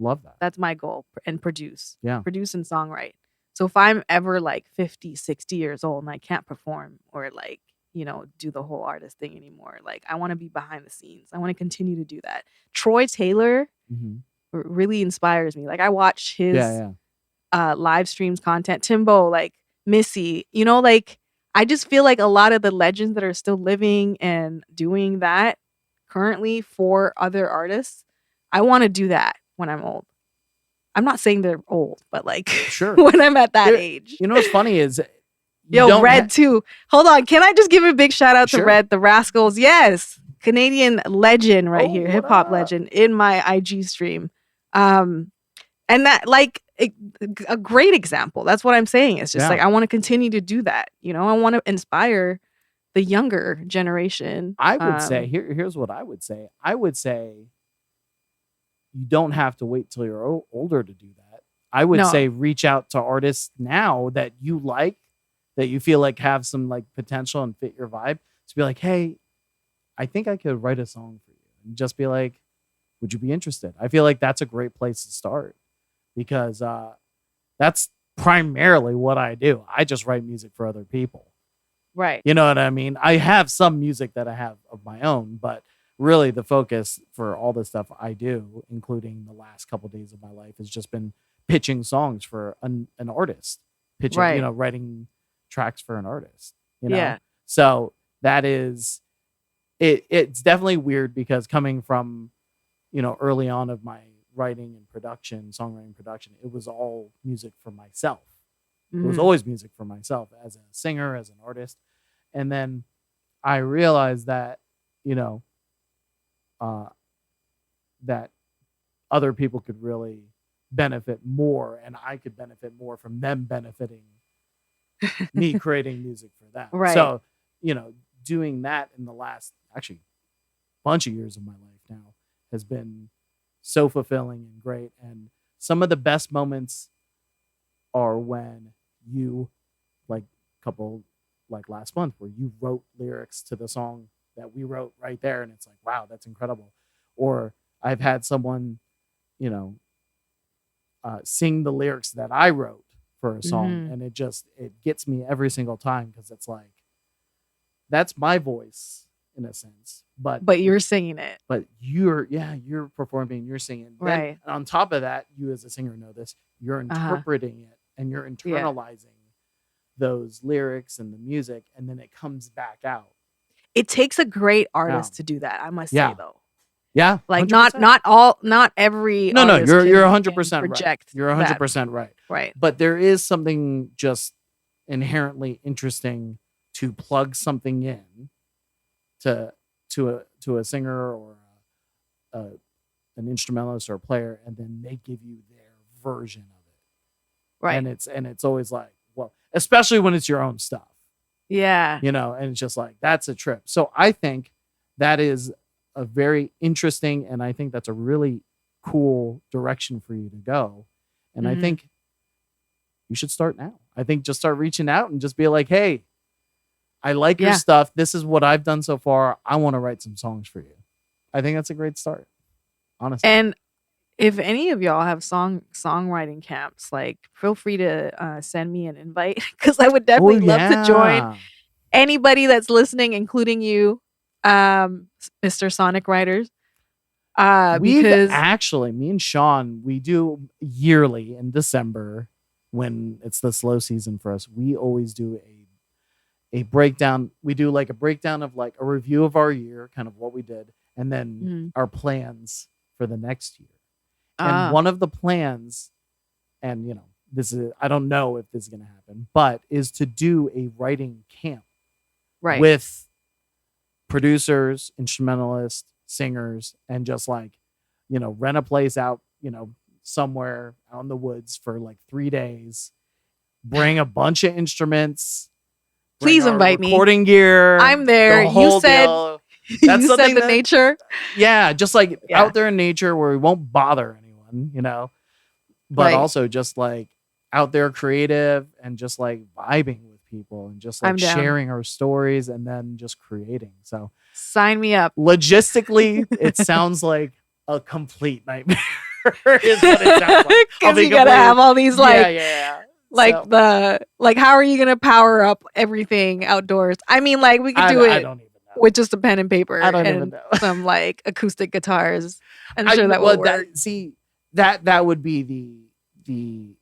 [SPEAKER 1] Love that.
[SPEAKER 2] That's my goal. And produce.
[SPEAKER 1] Yeah.
[SPEAKER 2] Produce and songwrite. So if I'm ever like 50, 60 years old and I can't perform or like, do the whole artist thing anymore, like, I want to be behind the scenes. I want to continue to do that. Troy Taylor really inspires me. Like, I watch his live streams content. Timbo, like Missy, like, I just feel like a lot of the legends that are still living and doing that currently for other artists, I want to do that when I'm old. I'm not saying they're old, but like,
[SPEAKER 1] sure,
[SPEAKER 2] when I'm at that age.
[SPEAKER 1] What's funny is,
[SPEAKER 2] Red too. Hold on, can I just give a big shout out to Red, the Rascals? Yes, Canadian legend right here, hip hop legend in my IG stream. And that, like, a great example. That's what I'm saying. It's just
[SPEAKER 1] Yeah.
[SPEAKER 2] like, I want to continue to do that. You know, I want to inspire the younger generation.
[SPEAKER 1] I would say here's what I would say. I would say you don't have to wait till you're older to do that. I would
[SPEAKER 2] No.
[SPEAKER 1] say reach out to artists now that you like, that you feel like have some like potential and fit your vibe, to be like, hey, I think I could write a song for you, and just be like, would you be interested? I feel like that's a great place to start, because that's primarily what I do. I just write music for other people.
[SPEAKER 2] Right.
[SPEAKER 1] You know what I mean? I have some music that I have of my own, but really the focus for all the stuff I do, including the last couple days of my life, has just been pitching songs for an artist, pitching,
[SPEAKER 2] Right.
[SPEAKER 1] you know, writing tracks for an artist, you know?
[SPEAKER 2] Yeah.
[SPEAKER 1] So that is, it's definitely weird, because coming from, you know, early on of my writing and production, songwriting production, it was all music for myself. It was
[SPEAKER 2] Mhm.
[SPEAKER 1] always music for myself as a singer, as an artist. And then I realized that, you know, that other people could really benefit more, and I could benefit more from them benefiting me creating music for them.
[SPEAKER 2] Right.
[SPEAKER 1] So, you know, doing that in the last actually bunch of years of my life now has been so fulfilling and great. And some of the best moments are when you, like couple like last month, where you wrote lyrics to the song that we wrote right there, and it's like, wow, that's incredible. Or I've had someone, you know, sing the lyrics that I wrote for a song,
[SPEAKER 2] Mhm.
[SPEAKER 1] and it gets me every single time, because it's like, that's my voice in a sense, but
[SPEAKER 2] you're singing it.
[SPEAKER 1] but you're performing, you're singing.
[SPEAKER 2] Right.
[SPEAKER 1] Then on top of that, you as a singer know this, you're interpreting it, and you're internalizing those lyrics and the music, and then it comes back out.
[SPEAKER 2] It takes a great artist to do that, I must say, though.
[SPEAKER 1] Yeah.
[SPEAKER 2] Like
[SPEAKER 1] 100%.
[SPEAKER 2] not every
[SPEAKER 1] No,
[SPEAKER 2] artist
[SPEAKER 1] you're
[SPEAKER 2] can
[SPEAKER 1] 100% right.
[SPEAKER 2] project
[SPEAKER 1] You're 100% right.
[SPEAKER 2] Right.
[SPEAKER 1] But there is something just inherently interesting to plug something in to a singer or an instrumentalist or a player, and then they give you their version of it.
[SPEAKER 2] Right.
[SPEAKER 1] And it's always like, well, especially when it's your own stuff.
[SPEAKER 2] Yeah.
[SPEAKER 1] You know, and it's just like, that's a trip. So I think that is a very interesting, and I think that's a really cool direction for you to go. And I think you should start now. I think just start reaching out and just be like, hey, I like your stuff. This is what I've done so far. I want to write some songs for you. I think that's a great start, honestly.
[SPEAKER 2] And if any of y'all have songwriting camps, like, feel free to send me an invite, because I would definitely love to join. Anybody that's listening, including you, Mr. Sonic Writers. Because
[SPEAKER 1] actually, me and Sean, we do yearly in December, when it's the slow season for us, we always do a breakdown. We do like a breakdown of like a review of our year, kind of what we did, and then our plans for the next year. And one of the plans, and you know, this is, I don't know if this is going to happen, but is to do a writing camp,
[SPEAKER 2] right,
[SPEAKER 1] with producers, instrumentalists, singers, and just like, you know, rent a place out, you know, somewhere out in the woods for like 3 days, bring a bunch of instruments,
[SPEAKER 2] please invite me,
[SPEAKER 1] recording gear.
[SPEAKER 2] I'm there. You said
[SPEAKER 1] deal.
[SPEAKER 2] That's you said the nature.
[SPEAKER 1] Yeah, just like out there in nature where we won't bother anyone, you know, but also just like out there creative and just like vibing with people and just like sharing our stories and then just creating. So
[SPEAKER 2] sign me up.
[SPEAKER 1] Logistically, it sounds like a complete nightmare. Is what it sounds like.
[SPEAKER 2] Because you gotta have all these like like
[SPEAKER 1] so,
[SPEAKER 2] like how are you gonna power up everything outdoors? I mean, like, we could do it with just a pen and paper and some like acoustic guitars. I'm sure that would work.
[SPEAKER 1] That would be the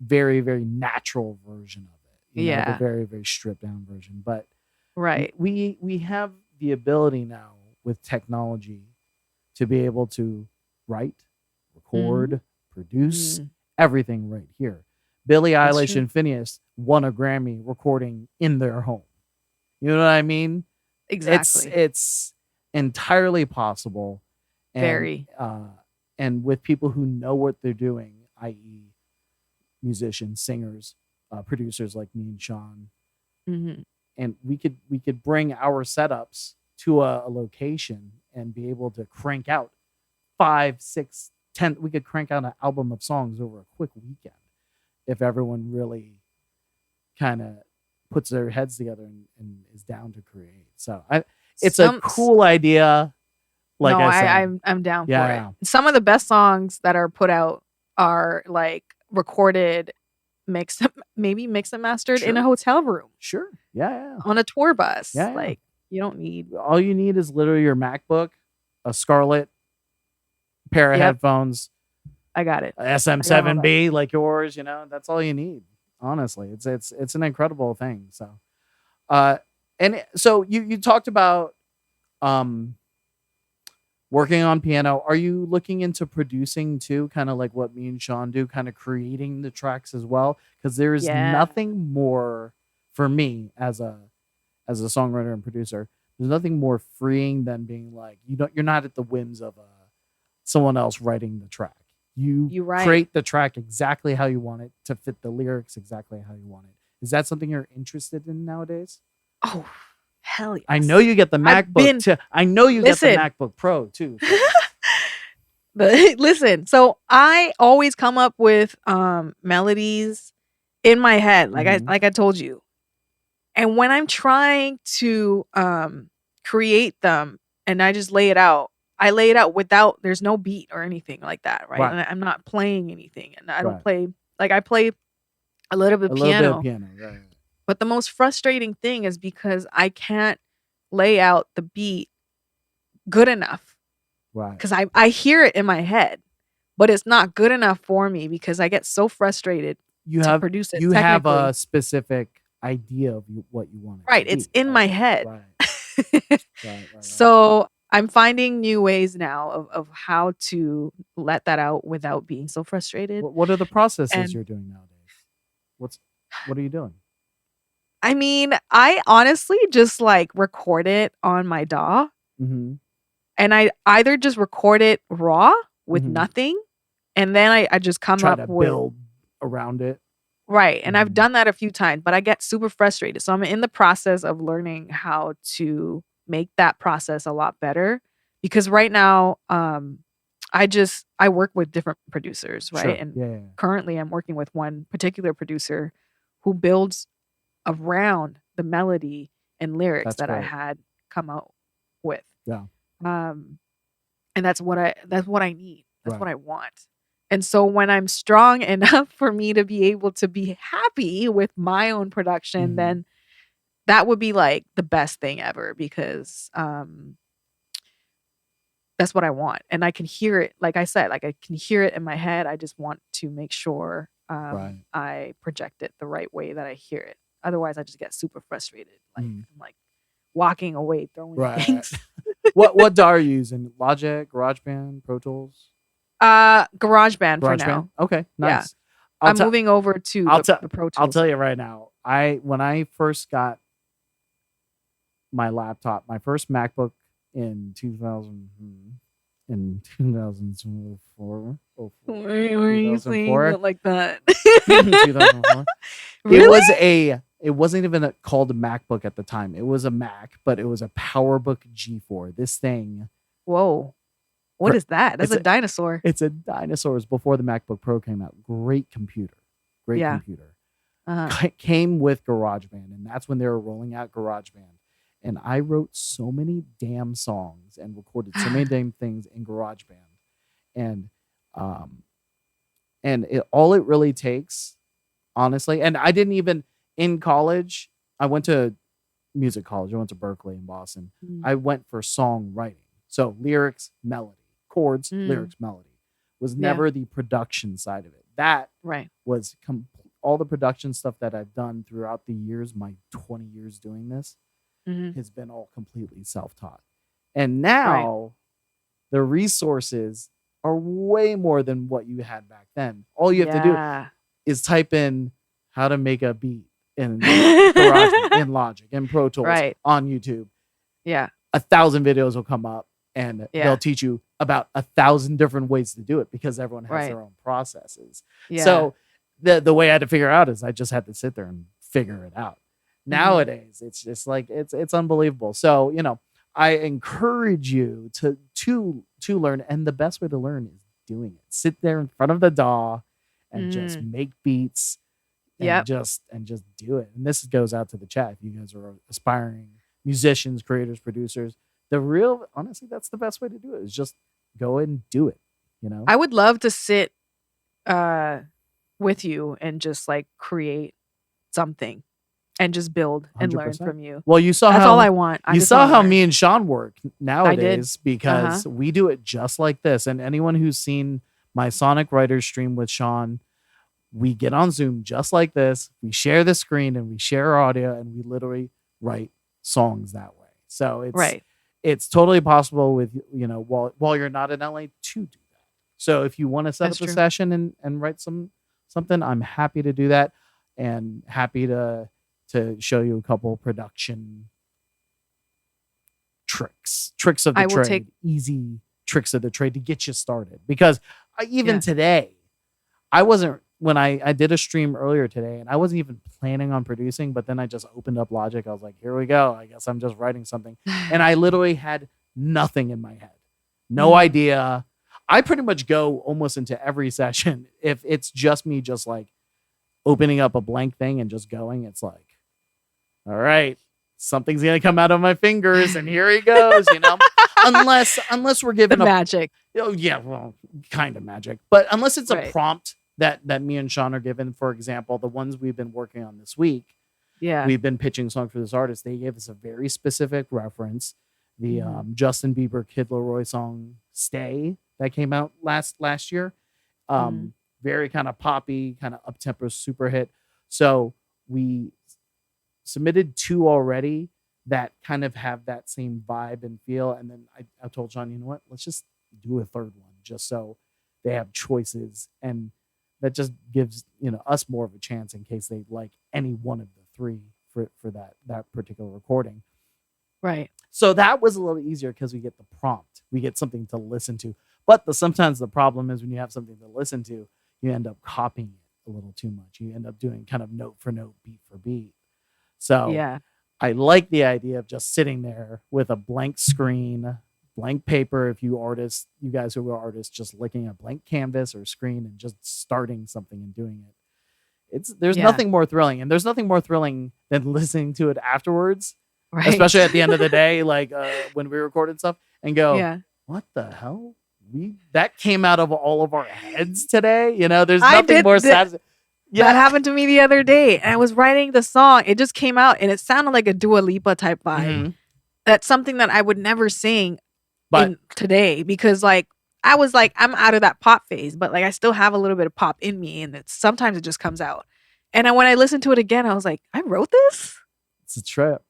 [SPEAKER 1] very, very natural version of it. You know, the very, very stripped down version. But we have the ability now with technology to be able to write, record, produce everything right here. Billie Eilish and Phineas won a Grammy recording in their home. You know what I mean?
[SPEAKER 2] Exactly.
[SPEAKER 1] It's entirely possible. And,
[SPEAKER 2] very.
[SPEAKER 1] and with people who know what they're doing, i.e., musicians, singers, producers like me and Sean,
[SPEAKER 2] Mm-hmm.
[SPEAKER 1] and we could bring our setups to a location and be able to crank out 5, 6, 10. We could crank out an album of songs over a quick weekend if everyone really kind of puts their heads together and is down to create. So it's a cool idea. Like
[SPEAKER 2] no,
[SPEAKER 1] I said,
[SPEAKER 2] I'm down for
[SPEAKER 1] yeah.
[SPEAKER 2] it. Some of the best songs that are put out are like recorded, mixed and mastered in a hotel room.
[SPEAKER 1] Sure. Yeah.
[SPEAKER 2] On a tour bus.
[SPEAKER 1] Yeah.
[SPEAKER 2] Like you don't need.
[SPEAKER 1] All you need is literally your MacBook, a Scarlett, pair of headphones.
[SPEAKER 2] I got it.
[SPEAKER 1] SM7B like yours. That's all you need. Honestly, it's an incredible thing. So, and so you talked about working on piano. Are you looking into producing too, kind of like what me and Sean do, kind of creating the tracks as well? Because there is nothing more for me as a songwriter and producer. There's nothing more freeing than being like you're not at the whims of someone else writing the track. You create the track exactly how you want it to fit the lyrics exactly how you want it. Is that something you're interested in nowadays?
[SPEAKER 2] Oh, hell yes.
[SPEAKER 1] I know you get the MacBook too. I know you get the MacBook Pro too. So.
[SPEAKER 2] But listen, so I always come up with melodies in my head, like I told you. And when I'm trying to create them and I just lay it out, I lay it out without, there's no beat or anything like that, right? And I'm not playing anything. And I don't play, like I play a little bit of piano.
[SPEAKER 1] Right.
[SPEAKER 2] But the most frustrating thing is because I can't lay out the beat good enough.
[SPEAKER 1] Right.
[SPEAKER 2] Because I hear it in my head, but it's not good enough for me because I get so frustrated to produce it.
[SPEAKER 1] You have a specific idea of what you want.
[SPEAKER 2] Right. It's in my head.
[SPEAKER 1] Right.
[SPEAKER 2] So I'm finding new ways now of how to let that out without being so frustrated.
[SPEAKER 1] What are the processes you're doing nowadays? What are you doing?
[SPEAKER 2] I mean, I honestly just like record it on my DAW.
[SPEAKER 1] Mm-hmm.
[SPEAKER 2] And I either just record it raw with nothing, and then I just come
[SPEAKER 1] Try
[SPEAKER 2] up
[SPEAKER 1] to
[SPEAKER 2] with
[SPEAKER 1] build around it.
[SPEAKER 2] Right. And I've done that a few times, but I get super frustrated. So I'm in the process of learning how to make that process a lot better. Because right now, I work with different producers, right?
[SPEAKER 1] Sure.
[SPEAKER 2] And currently I'm working with one particular producer who builds around the melody and lyrics that I had come out with.
[SPEAKER 1] Yeah.
[SPEAKER 2] And that's what I need. That's what I want. And so when I'm strong enough for me to be able to be happy with my own production, then that would be like the best thing ever, because that's what I want. And I can hear it. Like I said, like I can hear it in my head. I just want to make sure I project it the right way that I hear it. Otherwise I just get super frustrated. Like I'm like walking away, throwing things.
[SPEAKER 1] What DAW are you using? Logic, GarageBand, Pro Tools?
[SPEAKER 2] GarageBand for now.
[SPEAKER 1] Okay, nice.
[SPEAKER 2] Yeah. I'm moving over to the Pro Tools.
[SPEAKER 1] I'll tell you right now. When I first got my laptop, my first MacBook in 2004.
[SPEAKER 2] Why are you saying it like that?
[SPEAKER 1] 2004.
[SPEAKER 2] Really?
[SPEAKER 1] It wasn't even called a MacBook at the time. It was a Mac, but it was a PowerBook G4. This thing.
[SPEAKER 2] Whoa. What is that? That's a dinosaur.
[SPEAKER 1] It's a dinosaur. It was before the MacBook Pro came out. Great computer. Computer. Came with GarageBand, and that's when they were rolling out GarageBand. And I wrote so many damn songs and recorded so many damn things in GarageBand. And all it really takes, honestly, and I didn't even, in college, I went to music college. I went to Berkeley in Boston. I went for songwriting. So lyrics, melody. Chords, lyrics, melody. Was never the production side of it. That was all the production stuff that I've done throughout the years, my 20 years doing this, has been all completely self-taught. And now the resources are way more than what you had back then. All you have to do is type in how to make a beat in GarageBand, in Logic, in Pro Tools, on YouTube.
[SPEAKER 2] Yeah.
[SPEAKER 1] 1,000 videos will come up. and
[SPEAKER 2] Yeah.
[SPEAKER 1] they'll teach you about 1,000 different ways to do it because everyone has
[SPEAKER 2] Right.
[SPEAKER 1] their own processes.
[SPEAKER 2] Yeah.
[SPEAKER 1] So the way I had to figure out is I just had to sit there and figure it out. Nowadays, it's just like it's unbelievable. So, I encourage you to learn, and the best way to learn is doing it. Sit there in front of the DAW and just make beats and
[SPEAKER 2] Yep.
[SPEAKER 1] just do it. And this goes out to the chat. If you guys are aspiring musicians, creators, producers, honestly, that's the best way to do it is just go and do it.
[SPEAKER 2] I would love to sit with you and just like create something and just build and learn
[SPEAKER 1] 100%.
[SPEAKER 2] from you.
[SPEAKER 1] Well, you saw
[SPEAKER 2] That's
[SPEAKER 1] how
[SPEAKER 2] all I want. I
[SPEAKER 1] you
[SPEAKER 2] just
[SPEAKER 1] saw
[SPEAKER 2] wanna
[SPEAKER 1] how
[SPEAKER 2] learn.
[SPEAKER 1] me and Sean work nowadays because
[SPEAKER 2] Uh-huh.
[SPEAKER 1] we do it just like this. And anyone who's seen my Sonic Writers stream with Sean, we get on Zoom just like this. We share the screen and we share our audio and we literally write songs that way. So it's totally possible with while you're not in LA to do that. So if you want to set
[SPEAKER 2] That's
[SPEAKER 1] up a
[SPEAKER 2] true.
[SPEAKER 1] session and write something, I'm happy to do that and happy to show you a couple production tricks of the
[SPEAKER 2] I will
[SPEAKER 1] trade, easy tricks of the trade to get you started. Because even today, I wasn't, when I did a stream earlier today and I wasn't even planning on producing, but then I just opened up Logic. I was like, here we go. I guess I'm just writing something. And I literally had nothing in my head. No idea. I pretty much go almost into every session. If it's just me, just like opening up a blank thing and just going, it's like, all right, something's going to come out of my fingers and here he goes, unless we're given
[SPEAKER 2] The magic.
[SPEAKER 1] Oh yeah, well, kind of magic. But unless it's a
[SPEAKER 2] Right.
[SPEAKER 1] prompt that me and Sean are given, for example, the ones we've been working on this week,
[SPEAKER 2] Yeah.
[SPEAKER 1] we've been pitching songs for this artist. They gave us a very specific reference. The Justin Bieber Kid Laroi song "Stay" that came out last year. Very kind of poppy, kind of up-tempo super hit. So we submitted 2 already that kind of have that same vibe and feel. And then I told Sean, you know what? Let's just do a 3rd one just so they have choices. And that just gives, us more of a chance in case they like any one of the 3 for that particular recording.
[SPEAKER 2] Right.
[SPEAKER 1] So that was a little easier because we get the prompt. We get something to listen to. But sometimes the problem is when you have something to listen to, you end up copying it a little too much. You end up doing kind of note for note, beat for beat. So
[SPEAKER 2] Yeah.
[SPEAKER 1] I like the idea of just sitting there with a blank screen, blank paper. If you guys who are artists, just looking at a blank canvas or screen and just starting something and doing it. There's nothing more thrilling, and there's nothing more thrilling than listening to it afterwards,
[SPEAKER 2] Right.
[SPEAKER 1] especially at the end of the day, like when we recorded stuff, and go,
[SPEAKER 2] Yeah.
[SPEAKER 1] what the hell? That came out of all of our heads today. There's
[SPEAKER 2] I
[SPEAKER 1] nothing
[SPEAKER 2] did
[SPEAKER 1] more
[SPEAKER 2] that-
[SPEAKER 1] sad.
[SPEAKER 2] That happened to me the other day. I was writing the song. It just came out and it sounded like a Dua Lipa type vibe.
[SPEAKER 1] Mhm.
[SPEAKER 2] That's something that I would never sing
[SPEAKER 1] But
[SPEAKER 2] today because I was like, I'm out of that pop phase, but I still have a little bit of pop in me and sometimes it just comes out. And when I listened to it again, I was like, I wrote this?
[SPEAKER 1] it's a trip.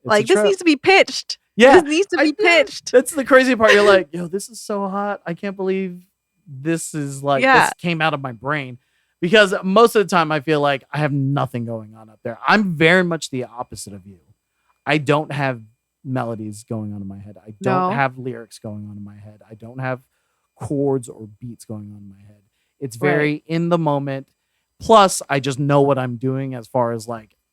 [SPEAKER 1] It's a
[SPEAKER 2] This
[SPEAKER 1] trip.
[SPEAKER 2] needs to be pitched.
[SPEAKER 1] Yeah,
[SPEAKER 2] This needs to be pitched.
[SPEAKER 1] That's the crazy part. You're like, yo, this is so hot. I can't believe this is this came out of my brain. Because most of the time I feel like I have nothing going on up there. I'm very much the opposite of you. I don't have melodies going on in my head. I don't have lyrics going on in my head. I don't have chords or beats going on in my head. It's very in the moment. Plus, I just know what I'm doing as far as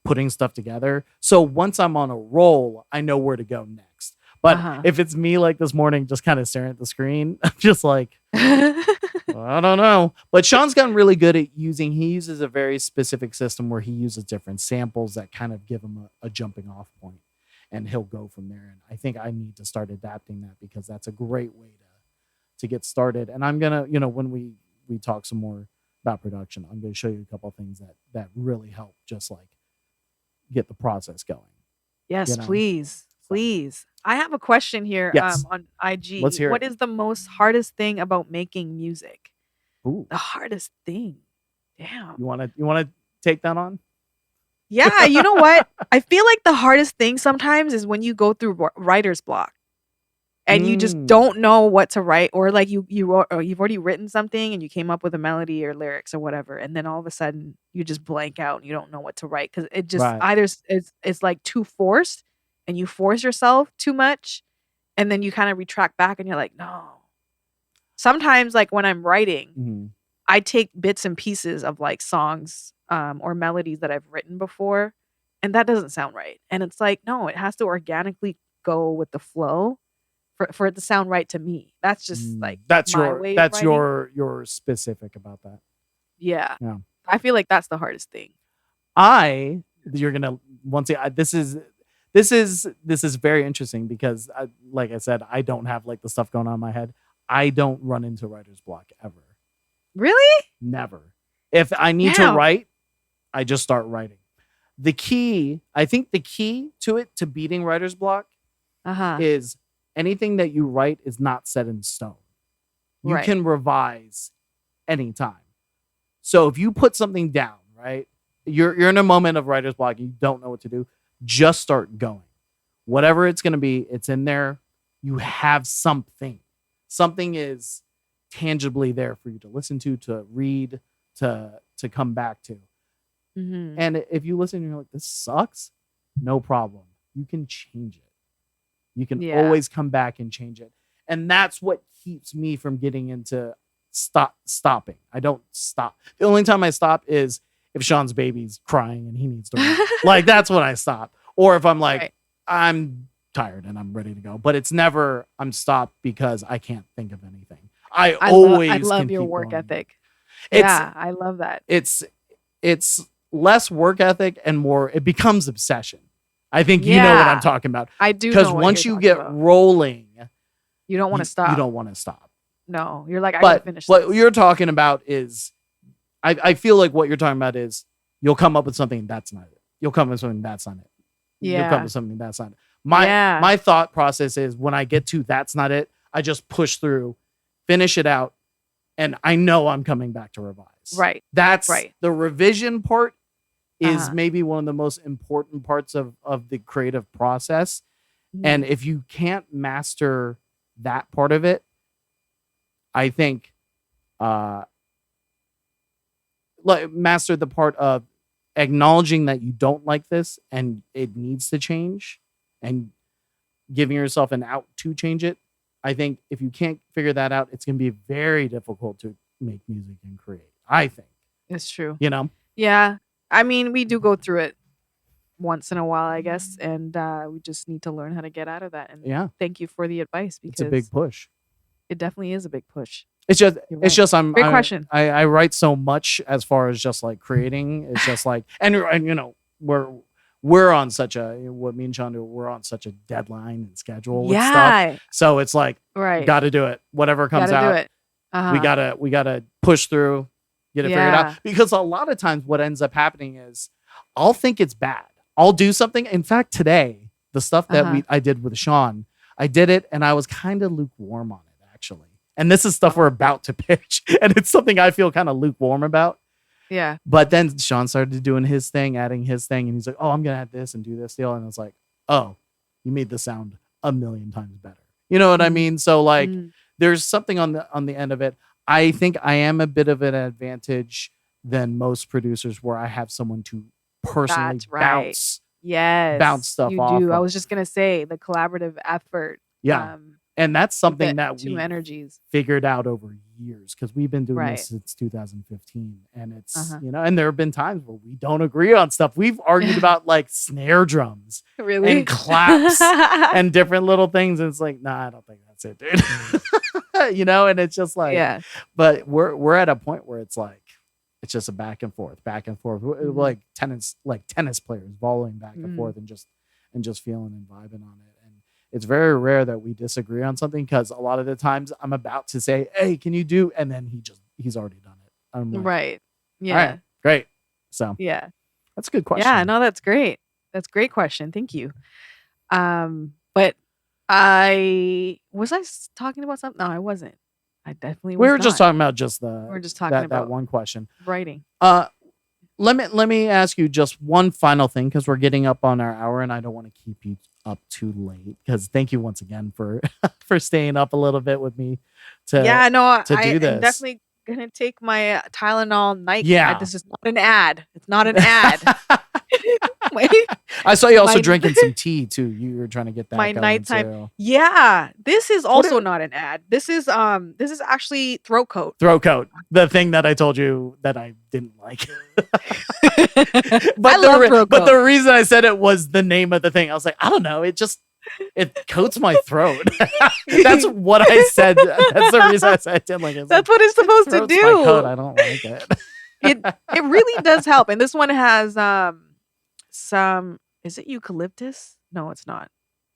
[SPEAKER 1] putting stuff together. So once I'm on a roll, I know where to go next. But if it's me this morning, just kind of staring at the screen, I'm just like, I don't know. But Sean's gotten really good at he uses a very specific system where he uses different samples that kind of give him a jumping off point, and he'll go from there. And I think I need to start adapting that because that's a great way to get started. And I'm going to, when we talk some more about production, I'm going to show you a couple of things that really help just get the process going.
[SPEAKER 2] Yes, please. Please. I have a question here on IG.
[SPEAKER 1] Let's hear
[SPEAKER 2] What
[SPEAKER 1] it.
[SPEAKER 2] is the most hardest thing about making music?
[SPEAKER 1] Ooh.
[SPEAKER 2] The hardest thing. Damn.
[SPEAKER 1] You want to take that on?
[SPEAKER 2] Yeah, you know what? I feel like the hardest thing sometimes is when you go through writer's block and you just don't know what to write, or you've already written something and you came up with a melody or lyrics or whatever, and then all of a sudden you just blank out and you don't know what to write because it just either it's too forced and you force yourself too much, and then you kind of retract back and you're like, no. Sometimes like when I'm writing, I take bits and pieces of like songs or melodies that I've written before, and that doesn't sound right. And it's like, no, it has to organically go with the flow for it to sound right to me. That's just like
[SPEAKER 1] that's
[SPEAKER 2] my
[SPEAKER 1] your
[SPEAKER 2] way of
[SPEAKER 1] that's
[SPEAKER 2] writing.
[SPEAKER 1] your specific about that.
[SPEAKER 2] Yeah.
[SPEAKER 1] Yeah.
[SPEAKER 2] I feel like that's the hardest thing.
[SPEAKER 1] You're gonna once again, this is very interesting because like I said, I don't have like the stuff going on in my head. I don't run into writer's block ever.
[SPEAKER 2] Really?
[SPEAKER 1] Never. If I need to write, I just start writing. I think the key to it, to beating writer's block, is anything that you write is not set in stone. You can revise anytime. So if you put something down, right, you're in a moment of writer's block and you don't know what to do, just start going. Whatever it's going to be, it's in there. You have something. Something is tangibly there for you to listen to read, to come back to. And if you listen and you're like, this sucks, no problem. You can change it. You can always come back and change it. And that's what keeps me from getting into stopping. I don't stop. The only time I stop is if Sean's baby's crying and he needs to read. Like, that's when I stop. Or if I'm like, I'm tired and I'm ready to go. But it's never I'm stopped because I can't think of anything. I love
[SPEAKER 2] your work ethic. I love that.
[SPEAKER 1] It's less work ethic and more, it becomes obsession. I think you know what I'm talking about.
[SPEAKER 2] I do.
[SPEAKER 1] Because once you get rolling,
[SPEAKER 2] you don't want to stop.
[SPEAKER 1] You don't want to stop.
[SPEAKER 2] No, you're like, I gotta finish
[SPEAKER 1] what this. You're talking about is, I feel like what you're talking about is you'll come up with something that's not it. You'll come up with something that's not it. You'll come up with something that's not it. My thought process is when I get to that's not it, I just push through, finish it out, and I know I'm coming back to revise.
[SPEAKER 2] Right.
[SPEAKER 1] That's the revision part is maybe one of the most important parts of the creative process. And if you can't master that part of it, I think master the part of acknowledging that you don't like this and it needs to change and giving yourself an out to change it. I think if you can't figure that out, it's going to be very difficult to make music and create. I think.
[SPEAKER 2] It's true.
[SPEAKER 1] You know?
[SPEAKER 2] Yeah. I mean, we do go through it once in a while, I guess. And we just need to learn how to get out of that. And thank you for the advice because
[SPEAKER 1] it's a big push.
[SPEAKER 2] It definitely is a big push.
[SPEAKER 1] It's just
[SPEAKER 2] great question.
[SPEAKER 1] I write so much as far as just like creating. It's just like, and you know, we're on such a, what me and Sean do, we're on such a deadline and schedule with stuff. So it's like, got to do it. Whatever comes out, we gotta push through, get it figured out. Because a lot of times what ends up happening is I'll think it's bad. I'll do something. In fact, today, the stuff that I did with Sean, I did it and I was kind of lukewarm on it. Actually. And this is stuff we're about to pitch. And it's something I feel kind of lukewarm about.
[SPEAKER 2] Yeah.
[SPEAKER 1] But then Sean started doing his thing, adding his thing. And he's like, oh, I'm going to add this and do this deal. And it's like, oh, you made the sound 1,000,000 times better. You know what I mean? So like there's something on the end of it. I think I am a bit of an advantage than most producers where I have someone to personally bounce stuff off.
[SPEAKER 2] I was just going to say the collaborative effort.
[SPEAKER 1] Yeah. And that's something that
[SPEAKER 2] we
[SPEAKER 1] figured out over years because we've been doing this since 2015. And it's, you know, and there have been times where we don't agree on stuff. We've argued about like snare drums and claps and different little things. And it's like, nah, I don't think that's it, dude. You know, and it's just like, but we're at a point where it's like, it's just a back and forth. Like tennis players volleying back and forth and just feeling and vibing on it. It's very rare that we disagree on something because a lot of the times I'm about to say, hey, can you do? And then he's already done it. I'm like,
[SPEAKER 2] Yeah.
[SPEAKER 1] All right, great. So that's a good question.
[SPEAKER 2] Yeah, no, that's great. That's a great question. Thank you. But was I talking about something? No, I wasn't. I definitely was.
[SPEAKER 1] We were just talking about that one question.
[SPEAKER 2] Writing.
[SPEAKER 1] Let me ask you just one final thing because we're getting up on our hour and I don't want to keep you up too late because thank you once again for staying up a little bit with me to do this.
[SPEAKER 2] I'm definitely gonna take my Tylenol night. This is not an ad. It's not an ad.
[SPEAKER 1] I saw you also
[SPEAKER 2] my
[SPEAKER 1] drinking some tea too. You were trying to get that
[SPEAKER 2] my
[SPEAKER 1] going
[SPEAKER 2] nighttime.
[SPEAKER 1] too.
[SPEAKER 2] Yeah, this is
[SPEAKER 1] What
[SPEAKER 2] also
[SPEAKER 1] it-
[SPEAKER 2] not an ad. This is actually throat coat.
[SPEAKER 1] Throat coat, the thing that I told you that I didn't like.
[SPEAKER 2] I
[SPEAKER 1] But
[SPEAKER 2] love throat
[SPEAKER 1] but the
[SPEAKER 2] coat.
[SPEAKER 1] reason I said it was the name of the thing. I was like, I don't know. It coats my throat. That's what I said. That's the reason I said I didn't like it.
[SPEAKER 2] That's what it's supposed to
[SPEAKER 1] Throat's my coat.
[SPEAKER 2] do.
[SPEAKER 1] I don't like it.
[SPEAKER 2] It really does help. And this one has some, is it eucalyptus? No, it's not.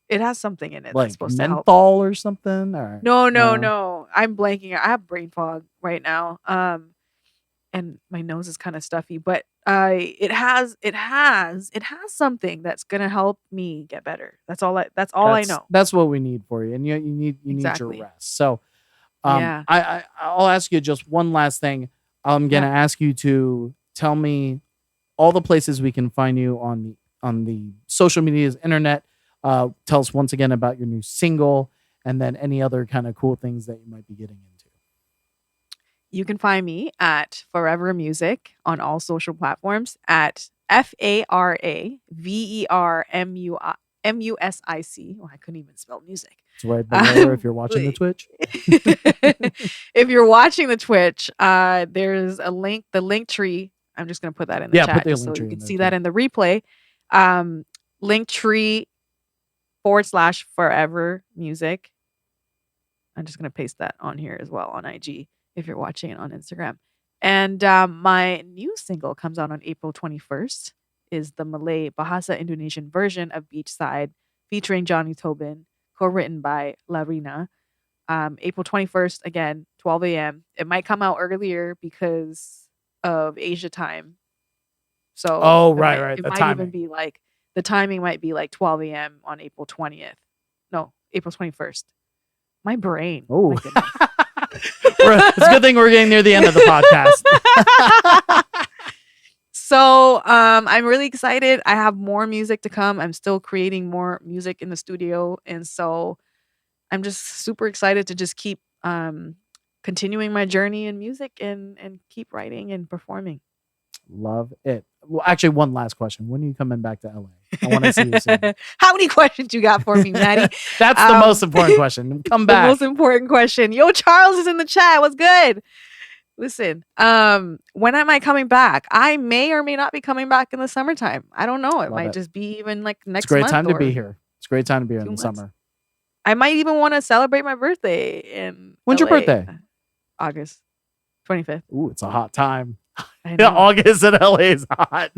[SPEAKER 2] It has something in it
[SPEAKER 1] Like
[SPEAKER 2] that's supposed to help.
[SPEAKER 1] menthol or something? Or
[SPEAKER 2] No. I'm blanking. I have brain fog right now. And my nose is kind of stuffy, but it has something that's gonna help me get better. That's all I know.
[SPEAKER 1] That's what we need for you, and you need
[SPEAKER 2] Exactly.
[SPEAKER 1] your rest. So,
[SPEAKER 2] Yeah.
[SPEAKER 1] I'll ask you just one last thing. I'm gonna ask you to tell me all the places we can find you on the social medias, internet. Tell us once again about your new single, and then any other kind of cool things that you might be getting into.
[SPEAKER 2] You can find me at Forever Music on all social platforms at FARAVERMUSIC. Oh, I couldn't even spell music.
[SPEAKER 1] It's right below if you're watching the Twitch.
[SPEAKER 2] If you're watching the Twitch, there's a link, the link tree. I'm just gonna put that in the chat
[SPEAKER 1] put the
[SPEAKER 2] just so
[SPEAKER 1] link tree
[SPEAKER 2] you
[SPEAKER 1] in
[SPEAKER 2] can
[SPEAKER 1] there
[SPEAKER 2] see
[SPEAKER 1] too.
[SPEAKER 2] that in the replay. Linktree/Forever Music. I'm just gonna paste that on here as well on IG if you're watching it on Instagram. And my new single comes out on April 21st. Is the Malay Bahasa Indonesian version of Beachside featuring Johnny Tobin, co-written by Larina. April 21st, again, 12 a.m. It might come out earlier because of Asia time. So
[SPEAKER 1] right.
[SPEAKER 2] It
[SPEAKER 1] The
[SPEAKER 2] might
[SPEAKER 1] timing.
[SPEAKER 2] even be like the timing might be like 12 a.m. on April 20th. No, April 21st. My brain.
[SPEAKER 1] Oh,
[SPEAKER 2] My goodness.
[SPEAKER 1] it's a good thing we're getting near the end of the podcast.
[SPEAKER 2] So I'm really excited. I have more music to come. I'm still creating more music in the studio. And so I'm just super excited to just keep continuing my journey in music and keep writing and performing.
[SPEAKER 1] Love it. Well, actually, one last question. When are you coming back to LA? I want to see you soon.
[SPEAKER 2] How many questions you got for me, Matty?
[SPEAKER 1] That's the most important question. Come back.
[SPEAKER 2] The most important question. Yo, Charles is in the chat. What's good? Listen, when am I coming back? I may or may not be coming back in the summertime. I don't know. It might just be even like next month.
[SPEAKER 1] It's a great time to be here. It's a great time to be here in the
[SPEAKER 2] months.
[SPEAKER 1] summer.
[SPEAKER 2] I might even want to celebrate my birthday in
[SPEAKER 1] When's your
[SPEAKER 2] LA.
[SPEAKER 1] birthday?
[SPEAKER 2] August 25th.
[SPEAKER 1] Ooh, it's a hot time.
[SPEAKER 2] I know.
[SPEAKER 1] August in LA is hot.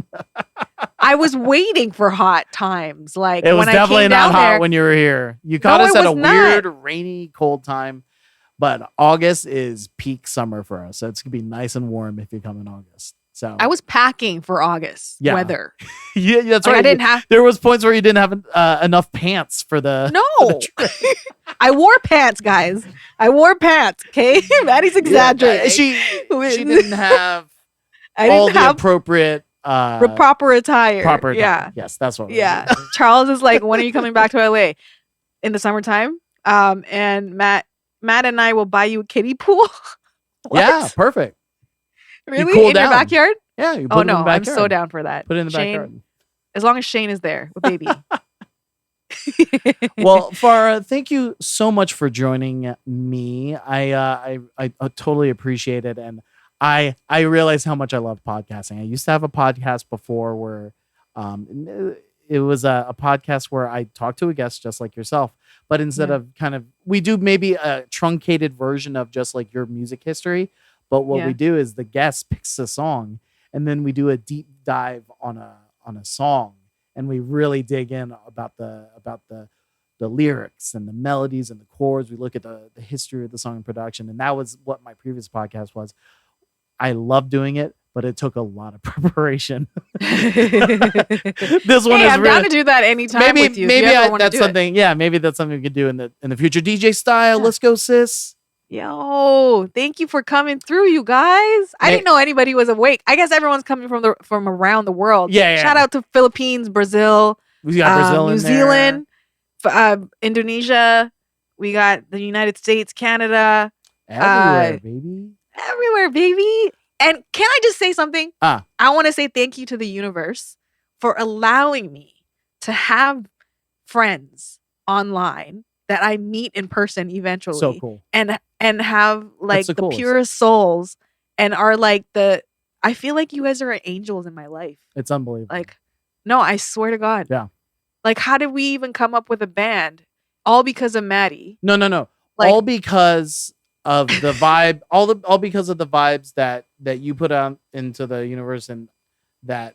[SPEAKER 2] I was waiting for hot times. Like
[SPEAKER 1] It was
[SPEAKER 2] when
[SPEAKER 1] definitely
[SPEAKER 2] I came
[SPEAKER 1] not
[SPEAKER 2] down
[SPEAKER 1] hot
[SPEAKER 2] there,
[SPEAKER 1] when you were here. You caught us
[SPEAKER 2] it
[SPEAKER 1] at a
[SPEAKER 2] was not.
[SPEAKER 1] weird, rainy, cold time. But August is peak summer for us. So it's going to be nice and warm if you come in August. So
[SPEAKER 2] I was packing for August weather.
[SPEAKER 1] Yeah, that's
[SPEAKER 2] Like,
[SPEAKER 1] right.
[SPEAKER 2] I didn't have.
[SPEAKER 1] There was points where you didn't have enough pants for the.
[SPEAKER 2] No, I wore pants, guys. I wore pants. Okay, Maddie's exaggerating.
[SPEAKER 1] She didn't have
[SPEAKER 2] I
[SPEAKER 1] all
[SPEAKER 2] didn't
[SPEAKER 1] the
[SPEAKER 2] have
[SPEAKER 1] appropriate
[SPEAKER 2] proper attire.
[SPEAKER 1] proper attire.
[SPEAKER 2] Yeah,
[SPEAKER 1] Yes, that's what.
[SPEAKER 2] yeah. Charles is like, when are you coming back to LA? In the summertime. And Matt and I will buy you a kiddie pool. What?
[SPEAKER 1] Yeah, perfect.
[SPEAKER 2] Really?
[SPEAKER 1] cool
[SPEAKER 2] In
[SPEAKER 1] down.
[SPEAKER 2] your backyard?
[SPEAKER 1] Yeah, you put
[SPEAKER 2] Oh
[SPEAKER 1] it in
[SPEAKER 2] no,
[SPEAKER 1] the
[SPEAKER 2] I'm
[SPEAKER 1] backyard.
[SPEAKER 2] so down for that.
[SPEAKER 1] Put it in the
[SPEAKER 2] Shane,
[SPEAKER 1] backyard.
[SPEAKER 2] as long as Shane is there with baby.
[SPEAKER 1] Well, Farah, thank you so much for joining me. I totally appreciate it, and I realize how much I love podcasting. I used to have a podcast before where it was a podcast where I talked to a guest just like yourself, but instead of we do maybe a truncated version of just like your music history, but what we do is the guest picks a song and then we do a deep dive on a song, and we really dig in about the lyrics and the melodies and the chords. We look at the history of the song and production, and that was what my previous podcast was. I love doing it, but it took a lot of preparation. This one is
[SPEAKER 2] I'm down to do that anytime with you.
[SPEAKER 1] Maybe
[SPEAKER 2] that's
[SPEAKER 1] something. Yeah, maybe that's something we could do in the future. DJ style. Let's go, sis.
[SPEAKER 2] Yo, thank you for coming through, you guys. I didn't know anybody was awake. I guess everyone's coming from around the world.
[SPEAKER 1] Yeah.
[SPEAKER 2] Shout out to Philippines, Brazil,
[SPEAKER 1] We got Brazil,
[SPEAKER 2] New
[SPEAKER 1] in
[SPEAKER 2] Zealand, Indonesia. We got the United States, Canada.
[SPEAKER 1] Everywhere, baby.
[SPEAKER 2] Everywhere, baby. And can I just say something? I want to say thank you to the universe for allowing me to have friends online that I meet in person eventually.
[SPEAKER 1] So cool.
[SPEAKER 2] And have like
[SPEAKER 1] the
[SPEAKER 2] the
[SPEAKER 1] coolest.
[SPEAKER 2] purest souls and are like I feel like you guys are angels in my life.
[SPEAKER 1] It's unbelievable.
[SPEAKER 2] Like, no, I swear to God.
[SPEAKER 1] Yeah.
[SPEAKER 2] Like, how did we even come up with a band? All because of Matty.
[SPEAKER 1] No.
[SPEAKER 2] Like,
[SPEAKER 1] all because of the vibe. All because of the vibes that you put out into the universe and that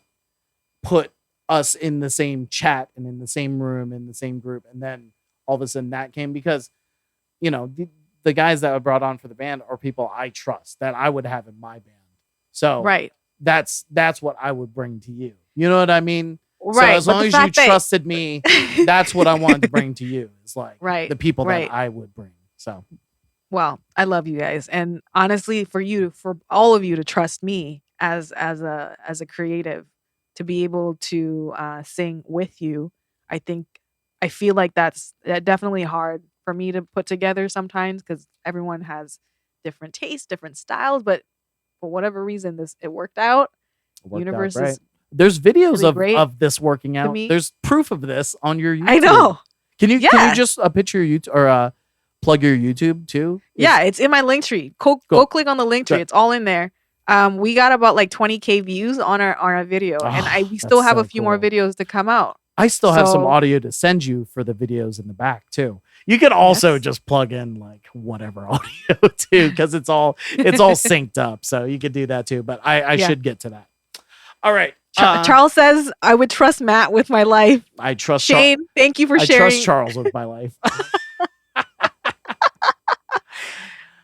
[SPEAKER 1] put us in the same chat and in the same room, in the same group. And then all of a sudden that came because, you know, the guys that I brought on for the band are people I trust that I would have in my band. So
[SPEAKER 2] right.
[SPEAKER 1] That's what I would bring to you. You know what I mean?
[SPEAKER 2] Right.
[SPEAKER 1] So as long as you trusted me, that's what I wanted to bring to you. It's like the people that I would bring. So,
[SPEAKER 2] well, I love you guys, and honestly, for all of you to trust me as a creative, to be able to sing with you, I feel like that's definitely hard for me to put together sometimes because everyone has different tastes, different styles, but for whatever reason, it worked out. Universe is.
[SPEAKER 1] There's videos
[SPEAKER 2] really
[SPEAKER 1] of this working out. There's proof of this on your YouTube.
[SPEAKER 2] I know.
[SPEAKER 1] Can you just picture your YouTube or plug your YouTube too?
[SPEAKER 2] It's in my link tree. Go click on the link tree. It's all in there. We got about like 20,000 views on our video, and we still have a few more videos to come out.
[SPEAKER 1] I still have some audio to send you for the videos in the back too. You can also just plug in like whatever audio too, because it's all synced up. So you could do that too. But I should get to that. All right.
[SPEAKER 2] Charles says I would trust Matt with my life.
[SPEAKER 1] I trust
[SPEAKER 2] Shane. Thank you for sharing.
[SPEAKER 1] I trust Charles with my life.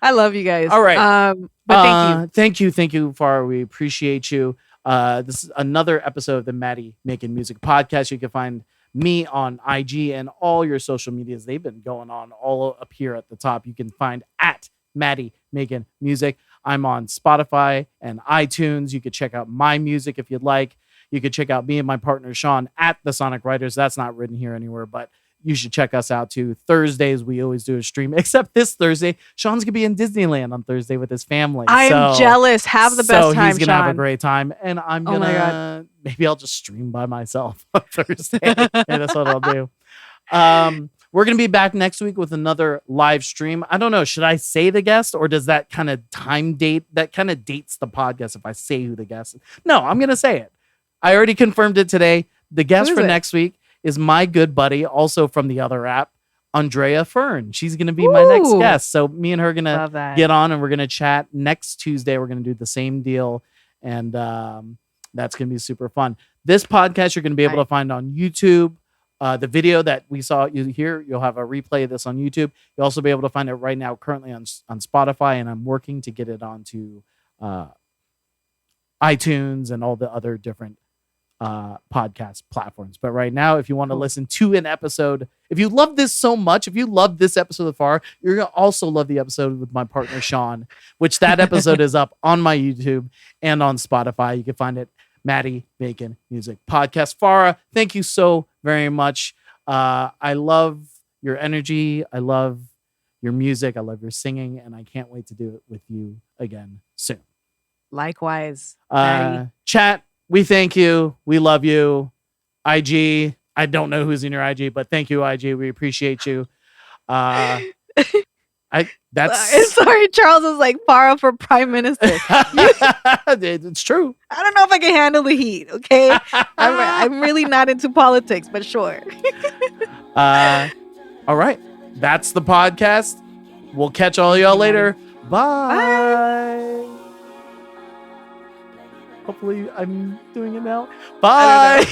[SPEAKER 2] I love you guys.
[SPEAKER 1] All right.
[SPEAKER 2] But thank you.
[SPEAKER 1] Thank you, FARA. We appreciate you. This is another episode of the Matty Making Music Podcast. You can find me on IG and all your social medias. They've been going on all up here at the top. You can find at Matty Making Music. I'm on Spotify and iTunes. You could check out my music if you'd like. You could check out me and my partner Sean at the Sonic Writers. That's not written here anywhere, but you should check us out too. Thursdays, we always do a stream, except this Thursday. Sean's going to be in Disneyland on Thursday with his family.
[SPEAKER 2] I'm jealous. Have the best time,
[SPEAKER 1] he's going to have a
[SPEAKER 2] Sean.
[SPEAKER 1] great time. And I'm going to, maybe I'll just stream by myself on Thursday. That's what I'll do. We're going to be back next week with another live stream. I don't know. Should I say the guest, or does that kind of that kind of dates the podcast if I say who the guest is? No, I'm going to say it. I already confirmed it today. The guest for next week is my good buddy, also from the other app, Andrea Fern. She's going to be my next guest. So me and her are going to get on and we're going to chat next Tuesday. We're going to do the same deal. And that's going to be super fun. This podcast you're going to be able to find on YouTube. The video that we saw you here, you'll have a replay of this on YouTube. You'll also be able to find it right now currently on Spotify. And I'm working to get it onto iTunes and all the other different podcast platforms. But right now, if you want to listen to an episode, if you love this so much, if you love this episode of FAR, you're going to also love the episode with my partner Sean, which that episode is up on my YouTube and on Spotify. You can find it, Matty Making Music Podcast. FARA, thank you so very much. I love your energy. I love your music. I love your singing, and I can't wait to do it with you again soon.
[SPEAKER 2] Likewise.
[SPEAKER 1] Chat, we thank you. We love you. IG, I don't know who's in your IG, but thank you, IG. We appreciate you. Sorry,
[SPEAKER 2] Charles was like FARA for Prime Minister.
[SPEAKER 1] It's true.
[SPEAKER 2] I don't know if I can handle the heat. Okay, I'm really not into politics, but sure.
[SPEAKER 1] All right, that's the podcast. We'll catch all y'all later. Bye. Hopefully, I'm doing it now. Bye.